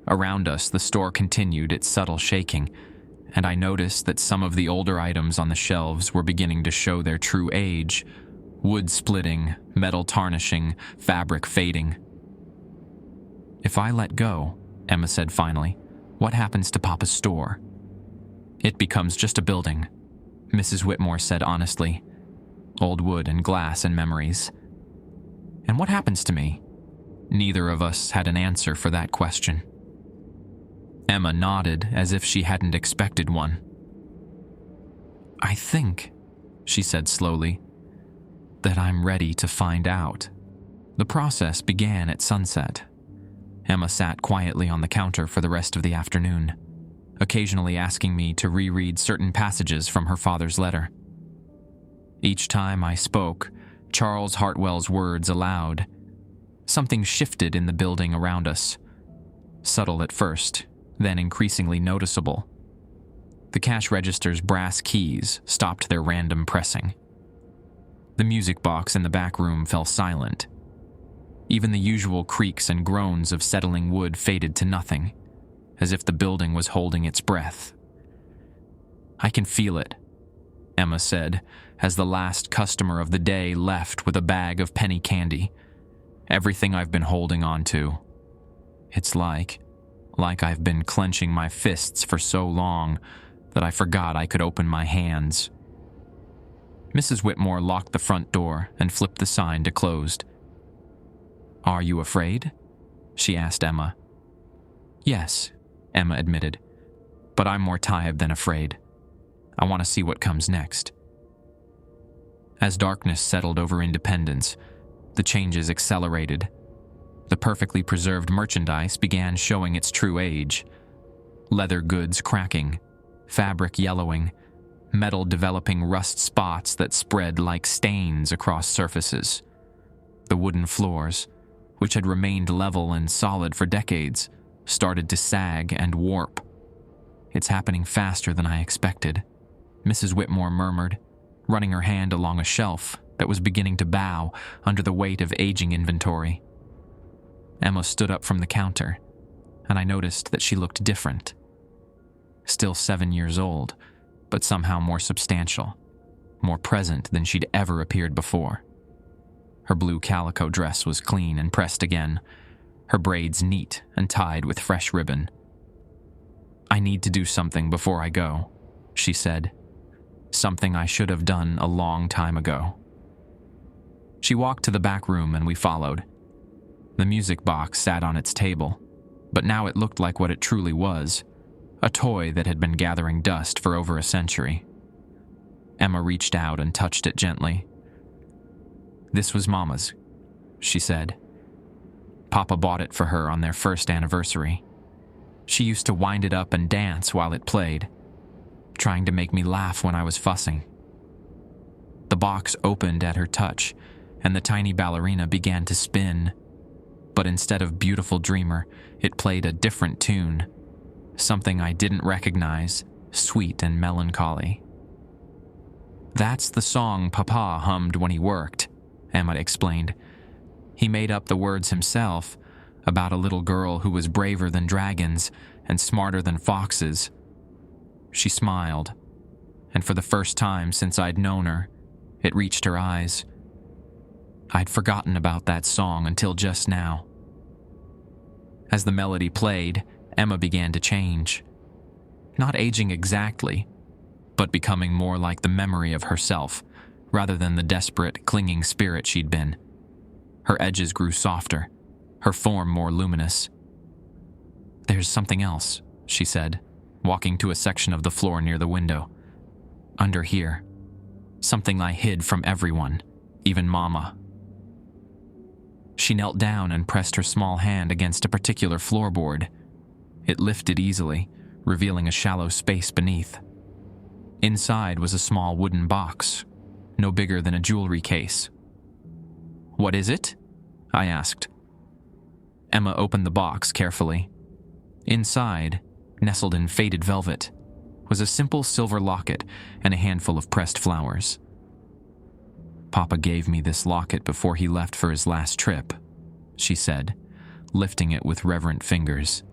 Around us, the store continued its subtle shaking, and I noticed that some of the older items on the shelves were beginning to show their true age, wood splitting, metal tarnishing, fabric fading. If I let go, Emma said finally, what happens to Papa's store? It becomes just a building, Mrs. Whitmore said honestly. Old wood and glass and memories. And what happens to me? Neither of us had an answer for that question. Emma nodded as if she hadn't expected one. I think, she said slowly, that I'm ready to find out. The process began at sunset. Emma sat quietly on the counter for the rest of the afternoon, occasionally asking me to reread certain passages from her father's letter. Each time I spoke Charles Hartwell's words aloud, something shifted in the building around us. Subtle at first, then increasingly noticeable. The cash register's brass keys stopped their random pressing. The music box in the back room fell silent. Even the usual creaks and groans of settling wood faded to nothing, as if the building was holding its breath. "I can feel it," Emma said, as the last customer of the day left with a bag of penny candy. "Everything I've been holding on to. It's like I've been clenching my fists for so long that I forgot I could open my hands." Mrs. Whitmore locked the front door and flipped the sign to closed. "Are you afraid?" she asked Emma. "Yes," Emma admitted, "but I'm more tired than afraid. I want to see what comes next." As darkness settled over Independence, the changes accelerated. The perfectly preserved merchandise began showing its true age. Leather goods cracking, fabric yellowing, metal developing rust spots that spread like stains across surfaces. The wooden floors, which had remained level and solid for decades, started to sag and warp. "It's happening faster than I expected," Mrs. Whitmore murmured, running her hand along a shelf that was beginning to bow under the weight of aging inventory. Emma stood up from the counter, and I noticed that she looked different. Still 7 years old, but somehow more substantial, more present than she'd ever appeared before. Her blue calico dress was clean and pressed again, her braids neat and tied with fresh ribbon. "I need to do something before I go," she said. "Something I should have done a long time ago." She walked to the back room and we followed. The music box sat on its table, but now it looked like what it truly was, a toy that had been gathering dust for over a century. Emma reached out and touched it gently. "This was Mama's," she said. "Papa bought it for her on their first anniversary. She used to wind it up and dance while it played, trying to make me laugh when I was fussing." The box opened at her touch, and the tiny ballerina began to spin. But instead of Beautiful Dreamer, it played a different tune, something I didn't recognize, sweet and melancholy. "That's the song Papa hummed when he worked," Emma explained. "He made up the words himself, about a little girl who was braver than dragons and smarter than foxes." She smiled, and for the first time since I'd known her, it reached her eyes. I'd forgotten about that song until just now. As the melody played, Emma began to change. Not aging exactly, but becoming more like the memory of herself, rather than the desperate, clinging spirit she'd been. Her edges grew softer, her form more luminous. "There's something else," she said, walking to a section of the floor near the window. "Under here. Something I hid from everyone, even Mama." She knelt down and pressed her small hand against a particular floorboard. It lifted easily, revealing a shallow space beneath. Inside was a small wooden box, no bigger than a jewelry case. "What is it?" I asked. Emma opened the box carefully. Inside, nestled in faded velvet, was a simple silver locket and a handful of pressed flowers. "Papa gave me this locket before he left for his last trip," she said, lifting it with reverent fingers.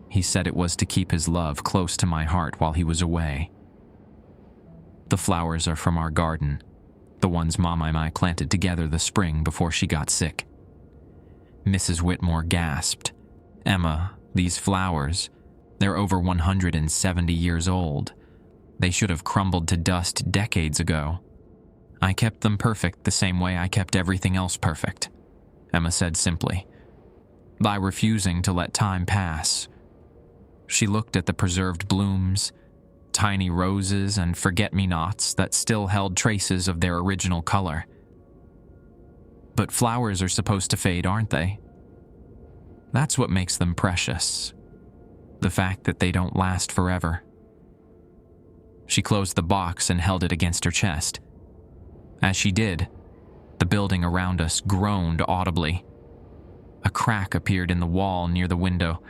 "He said it was to keep his love close to my heart while he was away. The flowers are from our garden, the ones Mama and I planted together the spring before she got sick." Mrs. Whitmore gasped. "Emma, these flowers, they're over 170 years old. They should have crumbled to dust decades ago." "I kept them perfect the same way I kept everything else perfect," Emma said simply, "by refusing to let time pass." She looked at the preserved blooms, tiny roses and forget-me-nots that still held traces of their original color. "But flowers are supposed to fade, aren't they? That's what makes them precious. The fact that they don't last forever." She closed the box and held it against her chest, As she did, the building around us groaned audibly. A crack appeared in the wall near the window,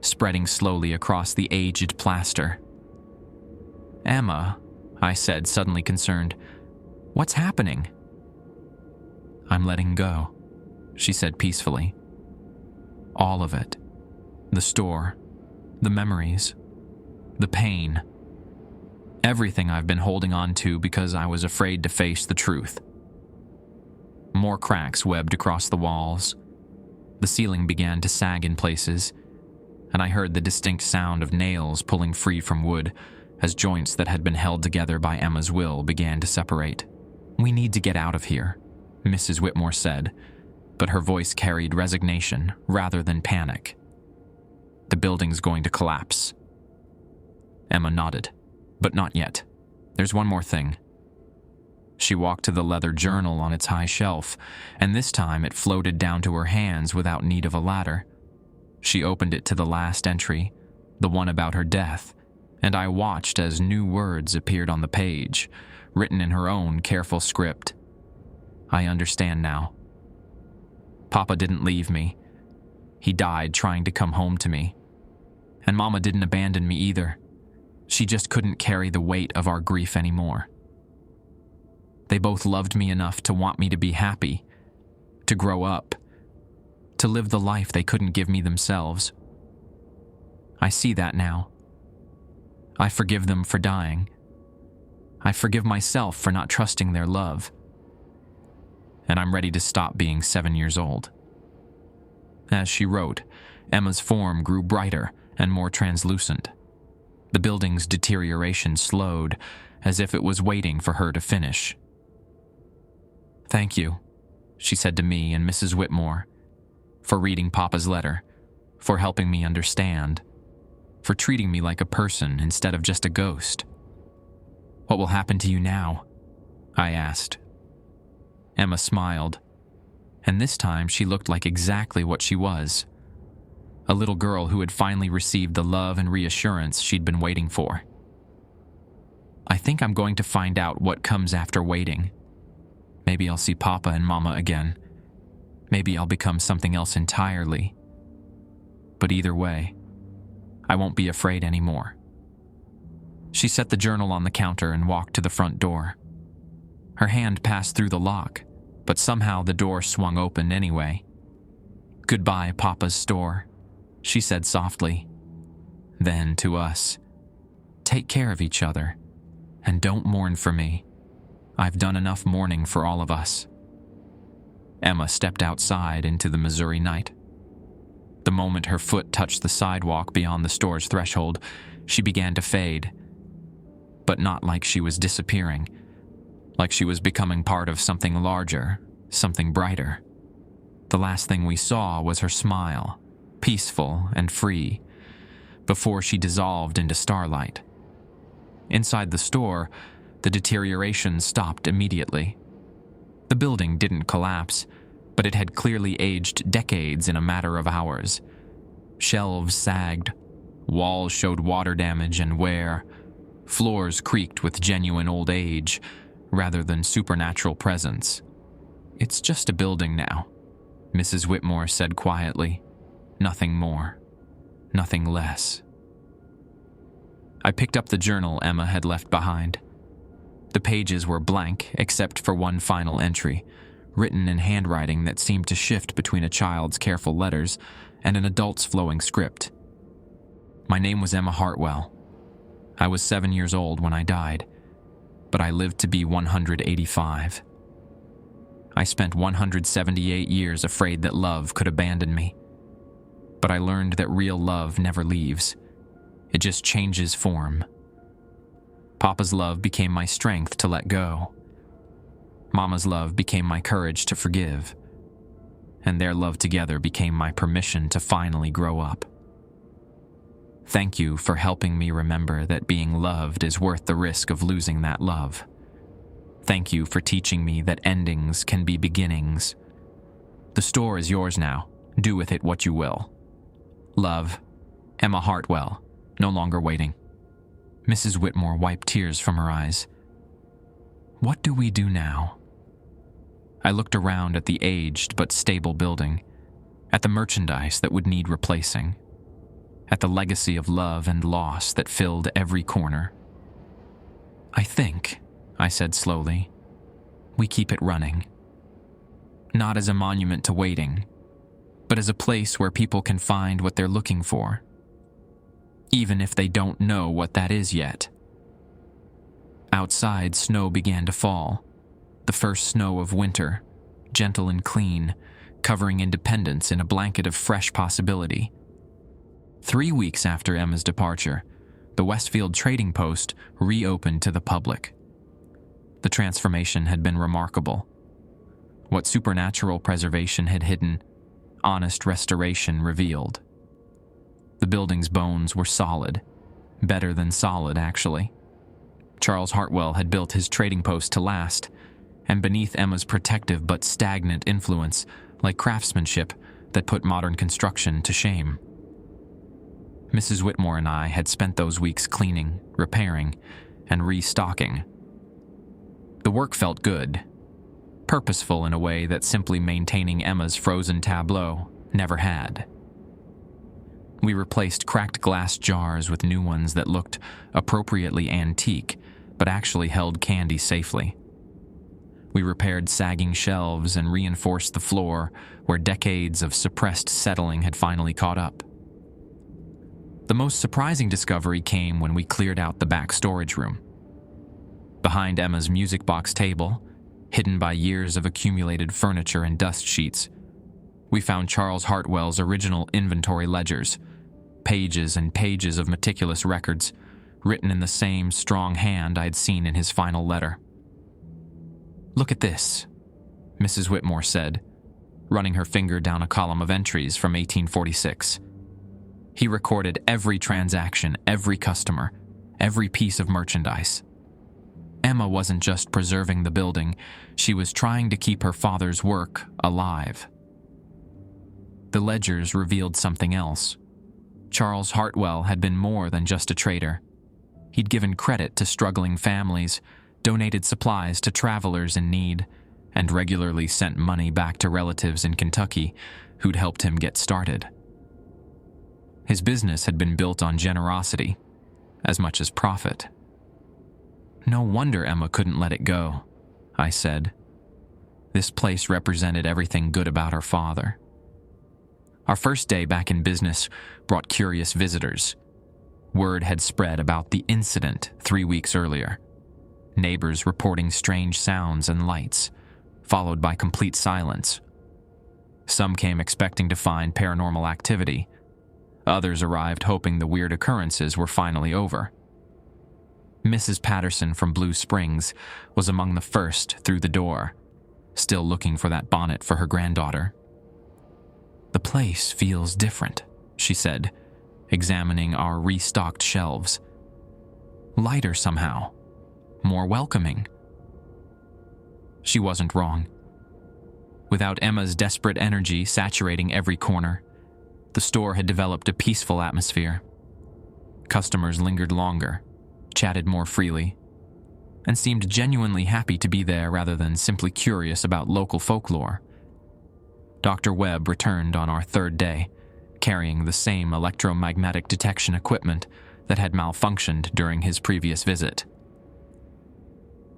spreading slowly across the aged plaster. "Emma," I said, suddenly concerned, "what's happening?" "I'm letting go," she said peacefully. "All of it. The store, the memories, the pain. Everything I've been holding on to because I was afraid to face the truth." More cracks webbed across the walls. The ceiling began to sag in places, and I heard the distinct sound of nails pulling free from wood as joints that had been held together by Emma's will began to separate. "We need to get out of here," Mrs. Whitmore said, but her voice carried resignation rather than panic. "The building's going to collapse." Emma nodded, but not yet. "There's one more thing." She walked to the leather journal on its high shelf, and this time it floated down to her hands without need of a ladder. She opened it to the last entry, the one about her death, and I watched as new words appeared on the page, written in her own careful script. "I understand now. Papa didn't leave me. He died trying to come home to me. And Mama didn't abandon me either. She just couldn't carry the weight of our grief anymore. They both loved me enough to want me to be happy, to grow up, to live the life they couldn't give me themselves. I see that now. I forgive them for dying. I forgive myself for not trusting their love. And I'm ready to stop being 7 years old." As she wrote, Emma's form grew brighter and more translucent. The building's deterioration slowed, as if it was waiting for her to finish. "Thank you," she said to me and Mrs. Whitmore, "for reading Papa's letter, for helping me understand, for treating me like a person instead of just a ghost." "What will happen to you now?" I asked. Emma smiled, and this time she looked like exactly what she was. A little girl who had finally received the love and reassurance she'd been waiting for. "I think I'm going to find out what comes after waiting. Maybe I'll see Papa and Mama again. Maybe I'll become something else entirely. But either way, I won't be afraid anymore." She set the journal on the counter and walked to the front door. Her hand passed through the lock, but somehow the door swung open anyway. "Goodbye, Papa's store," she said softly. Then to us, "Take care of each other, and don't mourn for me. I've done enough mourning for all of us." Emma stepped outside into the Missouri night. The moment her foot touched the sidewalk beyond the store's threshold, she began to fade. But not like she was disappearing, like she was becoming part of something larger, something brighter. The last thing we saw was her smile, peaceful and free, before she dissolved into starlight. Inside the store, the deterioration stopped immediately. The building didn't collapse, but it had clearly aged decades in a matter of hours. Shelves sagged, walls showed water damage and wear, floors creaked with genuine old age rather than supernatural presence. "It's just a building now," Mrs. Whitmore said quietly. "Nothing more, nothing less." I picked up the journal Emma had left behind. The pages were blank except for one final entry, written in handwriting that seemed to shift between a child's careful letters and an adult's flowing script. My name was Emma Hartwell. I was 7 years old when I died, but I lived to be 185. I spent 178 years afraid that love could abandon me. But I learned that real love never leaves. It just changes form. Papa's love became my strength to let go. Mama's love became my courage to forgive. And their love together became my permission to finally grow up. Thank you for helping me remember that being loved is worth the risk of losing that love. Thank you for teaching me that endings can be beginnings. The store is yours now. Do with it what you will. Love, Emma Hartwell, no longer waiting. Mrs. Whitmore wiped tears from her eyes. "What do we do now?" I looked around at the aged but stable building, at the merchandise that would need replacing, at the legacy of love and loss that filled every corner. "I think," I said slowly, "we keep it running. Not as a monument to waiting, but as a place where people can find what they're looking for, even if they don't know what that is yet." Outside, snow began to fall, the first snow of winter, gentle and clean, covering Independence in a blanket of fresh possibility. 3 weeks after Emma's departure, the Westfield Trading Post reopened to the public. The transformation had been remarkable. What supernatural preservation had hidden, honest restoration revealed. The building's bones were solid, better than solid, actually. Charles Hartwell had built his trading post to last, and beneath Emma's protective but stagnant influence lay craftsmanship that put modern construction to shame. Mrs. Whitmore and I had spent those weeks cleaning, repairing, and restocking. The work felt good, purposeful in a way that simply maintaining Emma's frozen tableau never had. We replaced cracked glass jars with new ones that looked appropriately antique, but actually held candy safely. We repaired sagging shelves and reinforced the floor where decades of suppressed settling had finally caught up. The most surprising discovery came when we cleared out the back storage room. Behind Emma's music box table, hidden by years of accumulated furniture and dust sheets, we found Charles Hartwell's original inventory ledgers, pages and pages of meticulous records, written in the same strong hand I'd seen in his final letter. "Look at this," Mrs. Whitmore said, running her finger down a column of entries from 1846. He recorded every transaction, every customer, every piece of merchandise. Emma wasn't just preserving the building, she was trying to keep her father's work alive. The ledgers revealed something else. Charles Hartwell had been more than just a trader. He'd given credit to struggling families, donated supplies to travelers in need, and regularly sent money back to relatives in Kentucky who'd helped him get started. His business had been built on generosity, as much as profit. "No wonder Emma couldn't let it go," I said. This place represented everything good about her father. Our first day back in business brought curious visitors. Word had spread about the incident 3 weeks earlier. Neighbors reporting strange sounds and lights, followed by complete silence. Some came expecting to find paranormal activity. Others arrived hoping the weird occurrences were finally over. Mrs. Patterson from Blue Springs was among the first through the door, still looking for that bonnet for her granddaughter. "The place feels different," she said, examining our restocked shelves. "Lighter somehow, more welcoming." She wasn't wrong. Without Emma's desperate energy saturating every corner, the store had developed a peaceful atmosphere. Customers lingered longer, chatted more freely, and seemed genuinely happy to be there rather than simply curious about local folklore. Dr. Webb returned on our third day, carrying the same electromagnetic detection equipment that had malfunctioned during his previous visit.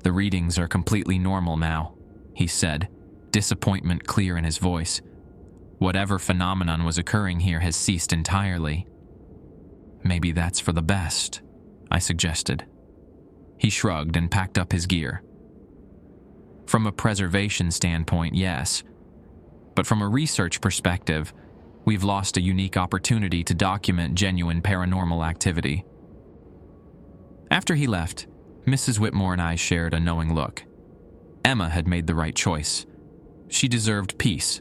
"The readings are completely normal now," he said, disappointment clear in his voice. "Whatever phenomenon was occurring here has ceased entirely." "Maybe that's for the best," I suggested. He shrugged and packed up his gear. "From a preservation standpoint, yes. But from a research perspective, we've lost a unique opportunity to document genuine paranormal activity." After he left, Mrs. Whitmore and I shared a knowing look. Emma had made the right choice. She deserved peace,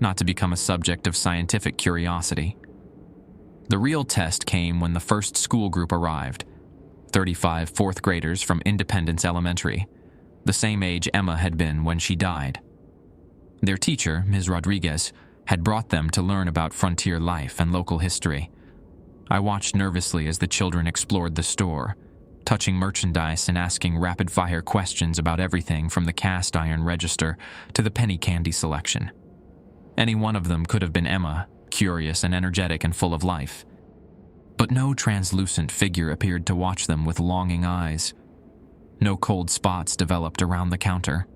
not to become a subject of scientific curiosity. The real test came when the first school group arrived, 35 fourth graders from Independence Elementary, the same age Emma had been when she died. Their teacher, Ms. Rodriguez, had brought them to learn about frontier life and local history. I watched nervously as the children explored the store, touching merchandise and asking rapid-fire questions about everything from the cast iron register to the penny candy selection. Any one of them could have been Emma, curious and energetic and full of life. But no translucent figure appeared to watch them with longing eyes. No cold spots developed around the counter.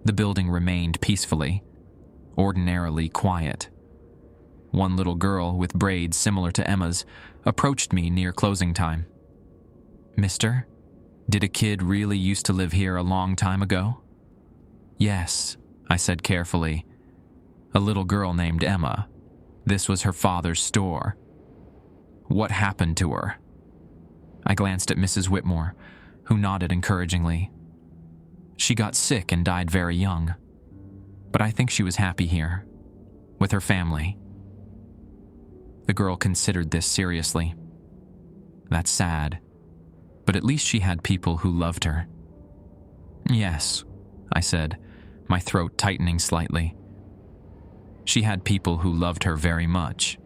The building remained peacefully, ordinarily quiet. One little girl with braids similar to Emma's approached me near closing time. "Mister, did a kid really used to live here a long time ago?" "Yes," I said carefully. "A little girl named Emma. This was her father's store." "What happened to her?" I glanced at Mrs. Whitmore, who nodded encouragingly. "She got sick and died very young. But I think she was happy here, with her family." The girl considered this seriously. "That's sad, but at least she had people who loved her." "Yes," I said, my throat tightening slightly. "She had people who loved her very much."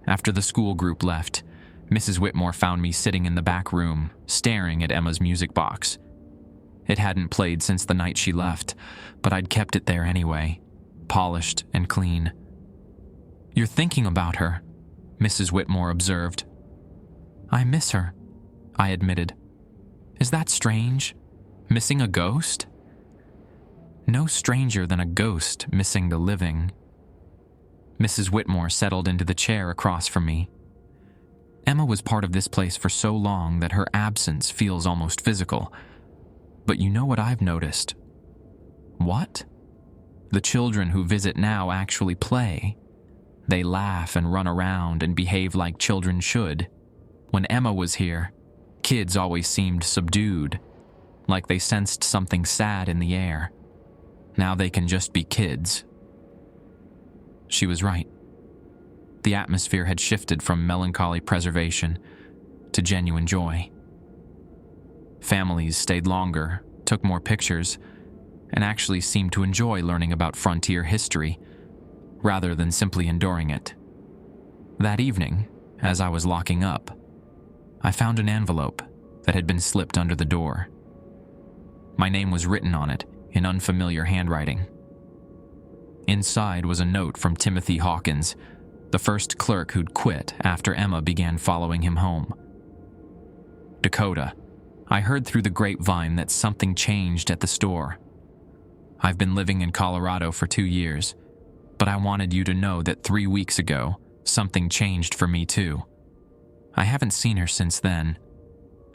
After the school group left, Mrs. Whitmore found me sitting in the back room, staring at Emma's music box. It hadn't played since the night she left, but I'd kept it there anyway, polished and clean. "You're thinking about her," Mrs. Whitmore observed. "I miss her," I admitted. "Is that strange? Missing a ghost?" "No stranger than a ghost missing the living." Mrs. Whitmore settled into the chair across from me. "Emma was part of this place for so long that her absence feels almost physical. But you know what I've noticed?" "What?" "The children who visit now actually play. They laugh and run around and behave like children should. When Emma was here, kids always seemed subdued, like they sensed something sad in the air. Now they can just be kids." She was right. The atmosphere had shifted from melancholy preservation to genuine joy. Families stayed longer, took more pictures, and actually seemed to enjoy learning about frontier history, rather than simply enduring it. That evening, as I was locking up, I found an envelope that had been slipped under the door. My name was written on it in unfamiliar handwriting. Inside was a note from Timothy Hawkins, the first clerk who'd quit after Emma began following him home. "Dakota, I heard through the grapevine that something changed at the store. I've been living in Colorado for 2 years, but I wanted you to know that 3 weeks ago, something changed for me too. I haven't seen her since then.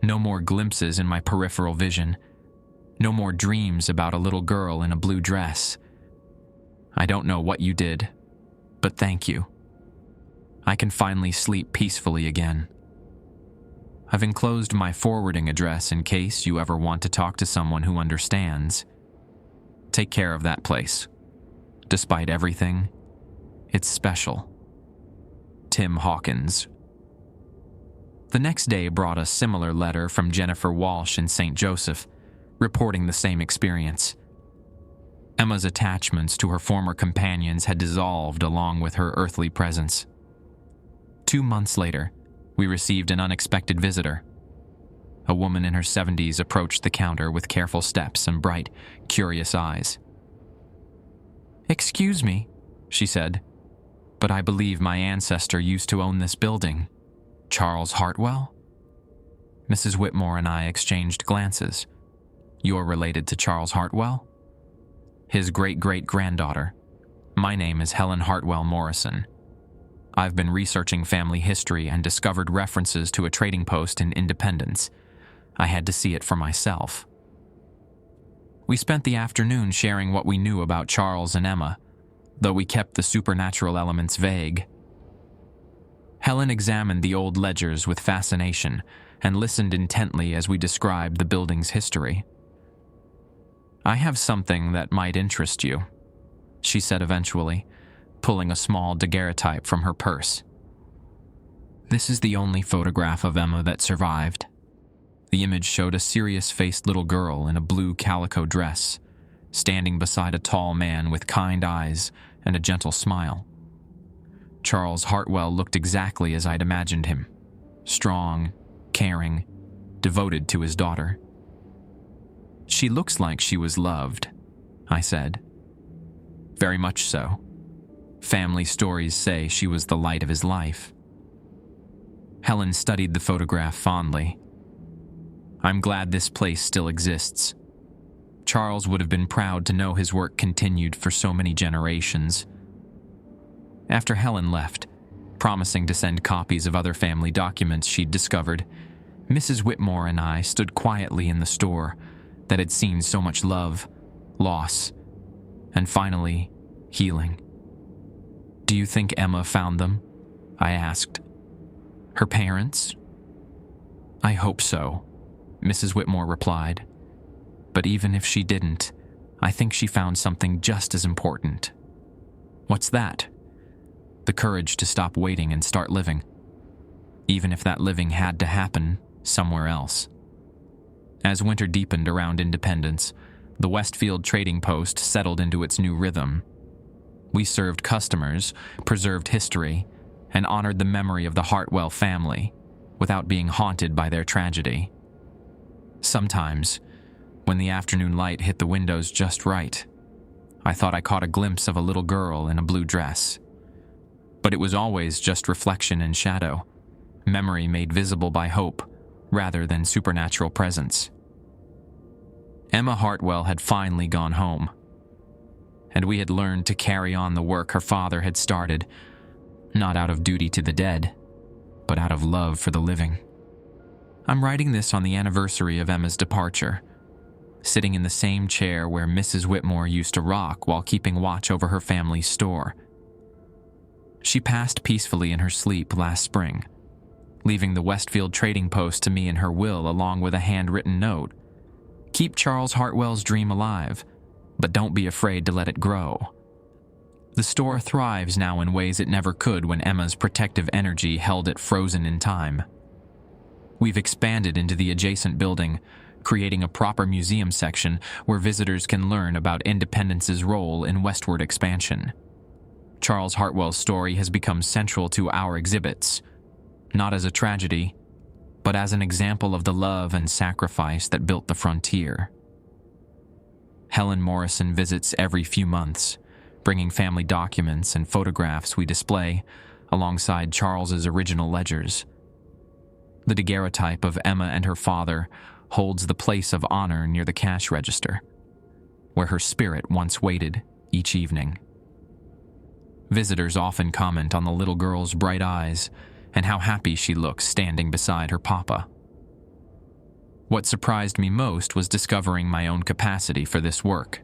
No more glimpses in my peripheral vision. No more dreams about a little girl in a blue dress. I don't know what you did, but thank you. I can finally sleep peacefully again. I've enclosed my forwarding address in case you ever want to talk to someone who understands. Take care of that place. Despite everything, it's special. Tim Hawkins." The next day brought a similar letter from Jennifer Walsh in St. Joseph, reporting the same experience. Emma's attachments to her former companions had dissolved along with her earthly presence. 2 months later, we received an unexpected visitor. A woman in her 70s approached the counter with careful steps and bright, curious eyes. "Excuse me," she said, "but I believe my ancestor used to own this building. Charles Hartwell?" Mrs. Whitmore and I exchanged glances. "You're related to Charles Hartwell?" "His great-great-granddaughter. My name is Helen Hartwell Morrison. I've been researching family history and discovered references to a trading post in Independence. I had to see it for myself." We spent the afternoon sharing what we knew about Charles and Emma, though we kept the supernatural elements vague. Helen examined the old ledgers with fascination and listened intently as we described the building's history. "I have something that might interest you," she said eventually, pulling a small daguerreotype from her purse. "This is the only photograph of Emma that survived." The image showed a serious-faced little girl in a blue calico dress, standing beside a tall man with kind eyes and a gentle smile. Charles Hartwell looked exactly as I'd imagined him. Strong, caring, devoted to his daughter. "She looks like she was loved," I said. "Very much so. Family stories say she was the light of his life." Helen studied the photograph fondly. "I'm glad this place still exists. Charles would have been proud to know his work continued for so many generations." After Helen left, promising to send copies of other family documents she'd discovered, Mrs. Whitmore and I stood quietly in the store that had seen so much love, loss, and finally, healing. "Do you think Emma found them?" I asked. "Her parents?" "I hope so," Mrs. Whitmore replied. "But even if she didn't, I think she found something just as important." "What's that?" "The courage to stop waiting and start living. Even if that living had to happen somewhere else." As winter deepened around Independence, the Westfield trading post settled into its new rhythm. We served customers, preserved history, and honored the memory of the Hartwell family without being haunted by their tragedy. Sometimes, when the afternoon light hit the windows just right, I thought I caught a glimpse of a little girl in a blue dress. But it was always just reflection and shadow, memory made visible by hope rather than supernatural presence. Emma Hartwell had finally gone home, and we had learned to carry on the work her father had started, not out of duty to the dead, but out of love for the living. I'm writing this on the anniversary of Emma's departure, sitting in the same chair where Mrs. Whitmore used to rock while keeping watch over her family's store. She passed peacefully in her sleep last spring, leaving the Westfield trading post to me in her will along with a handwritten note. "Keep Charles Hartwell's dream alive, but don't be afraid to let it grow." The store thrives now in ways it never could when Emma's protective energy held it frozen in time. We've expanded into the adjacent building, creating a proper museum section where visitors can learn about Independence's role in westward expansion. Charles Hartwell's story has become central to our exhibits, not as a tragedy, but as an example of the love and sacrifice that built the frontier. Helen Morrison visits every few months, bringing family documents and photographs we display alongside Charles's original ledgers. The daguerreotype of Emma and her father holds the place of honor near the cash register, where her spirit once waited each evening. Visitors often comment on the little girl's bright eyes and how happy she looks standing beside her papa. What surprised me most was discovering my own capacity for this work.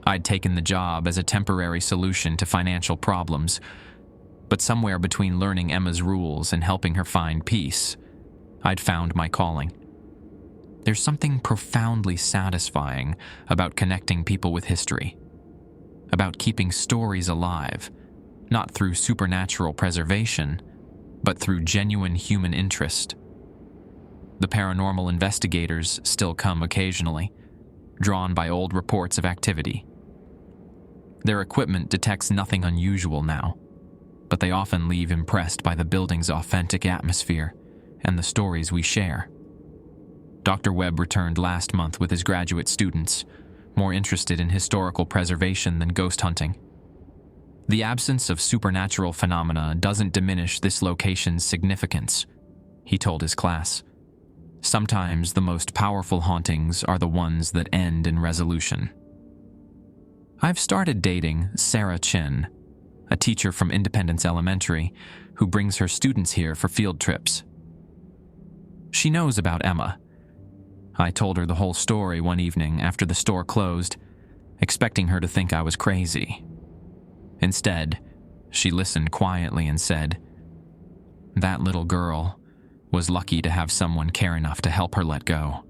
I'd taken the job as a temporary solution to financial problems, but somewhere between learning Emma's rules and helping her find peace, I'd found my calling. There's something profoundly satisfying about connecting people with history, about keeping stories alive, not through supernatural preservation, but through genuine human interest. The paranormal investigators still come occasionally, drawn by old reports of activity. Their equipment detects nothing unusual now, but they often leave impressed by the building's authentic atmosphere and the stories we share. Dr. Webb returned last month with his graduate students, more interested in historical preservation than ghost hunting. The absence of supernatural phenomena doesn't diminish this location's significance, he told his class. Sometimes the most powerful hauntings are the ones that end in resolution. I've started dating Sarah Chin, a teacher from Independence Elementary who brings her students here for field trips. She knows about Emma. I told her the whole story one evening after the store closed, expecting her to think I was crazy. Instead, she listened quietly and said, "That little girl was lucky to have someone care enough to help her let go."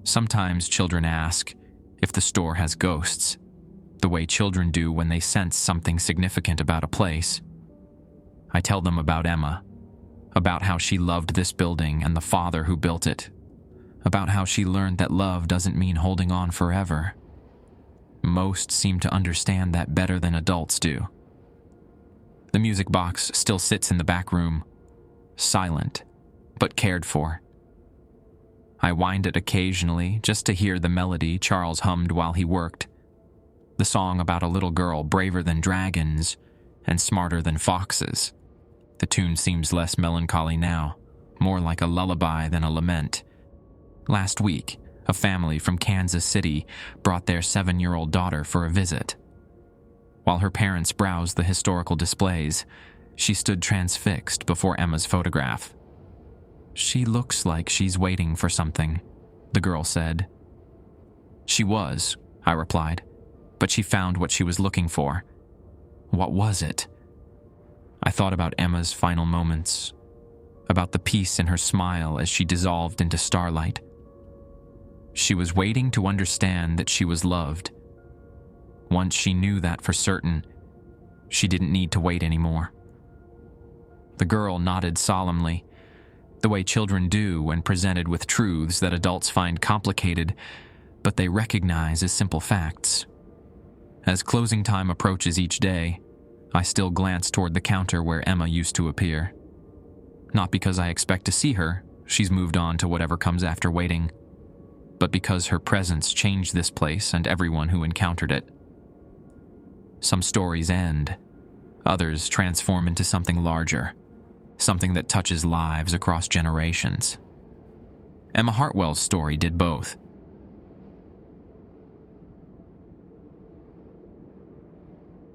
Sometimes children ask if the store has ghosts, the way children do when they sense something significant about a place. I tell them about Emma, about how she loved this building and the father who built it, about how she learned that love doesn't mean holding on forever. Most seem to understand that better than adults do. The music box still sits in the back room, silent, but cared for. I whined it occasionally just to hear the melody Charles hummed while he worked. The song about a little girl braver than dragons and smarter than foxes. The tune seems less melancholy now, more like a lullaby than a lament. Last week, a family from Kansas City brought their 7-year-old daughter for a visit. While her parents browsed the historical displays, she stood transfixed before Emma's photograph. "She looks like she's waiting for something," the girl said. "She was," I replied, "but she found what she was looking for." What was it? I thought about Emma's final moments, about the peace in her smile as she dissolved into starlight. She was waiting to understand that she was loved. Once she knew that for certain, she didn't need to wait anymore. The girl nodded solemnly, the way children do when presented with truths that adults find complicated, but they recognize as simple facts. As closing time approaches each day, I still glance toward the counter where Emma used to appear. Not because I expect to see her, she's moved on to whatever comes after waiting, but because her presence changed this place and everyone who encountered it. Some stories end, others transform into something larger, something that touches lives across generations. Emma Hartwell's story did both.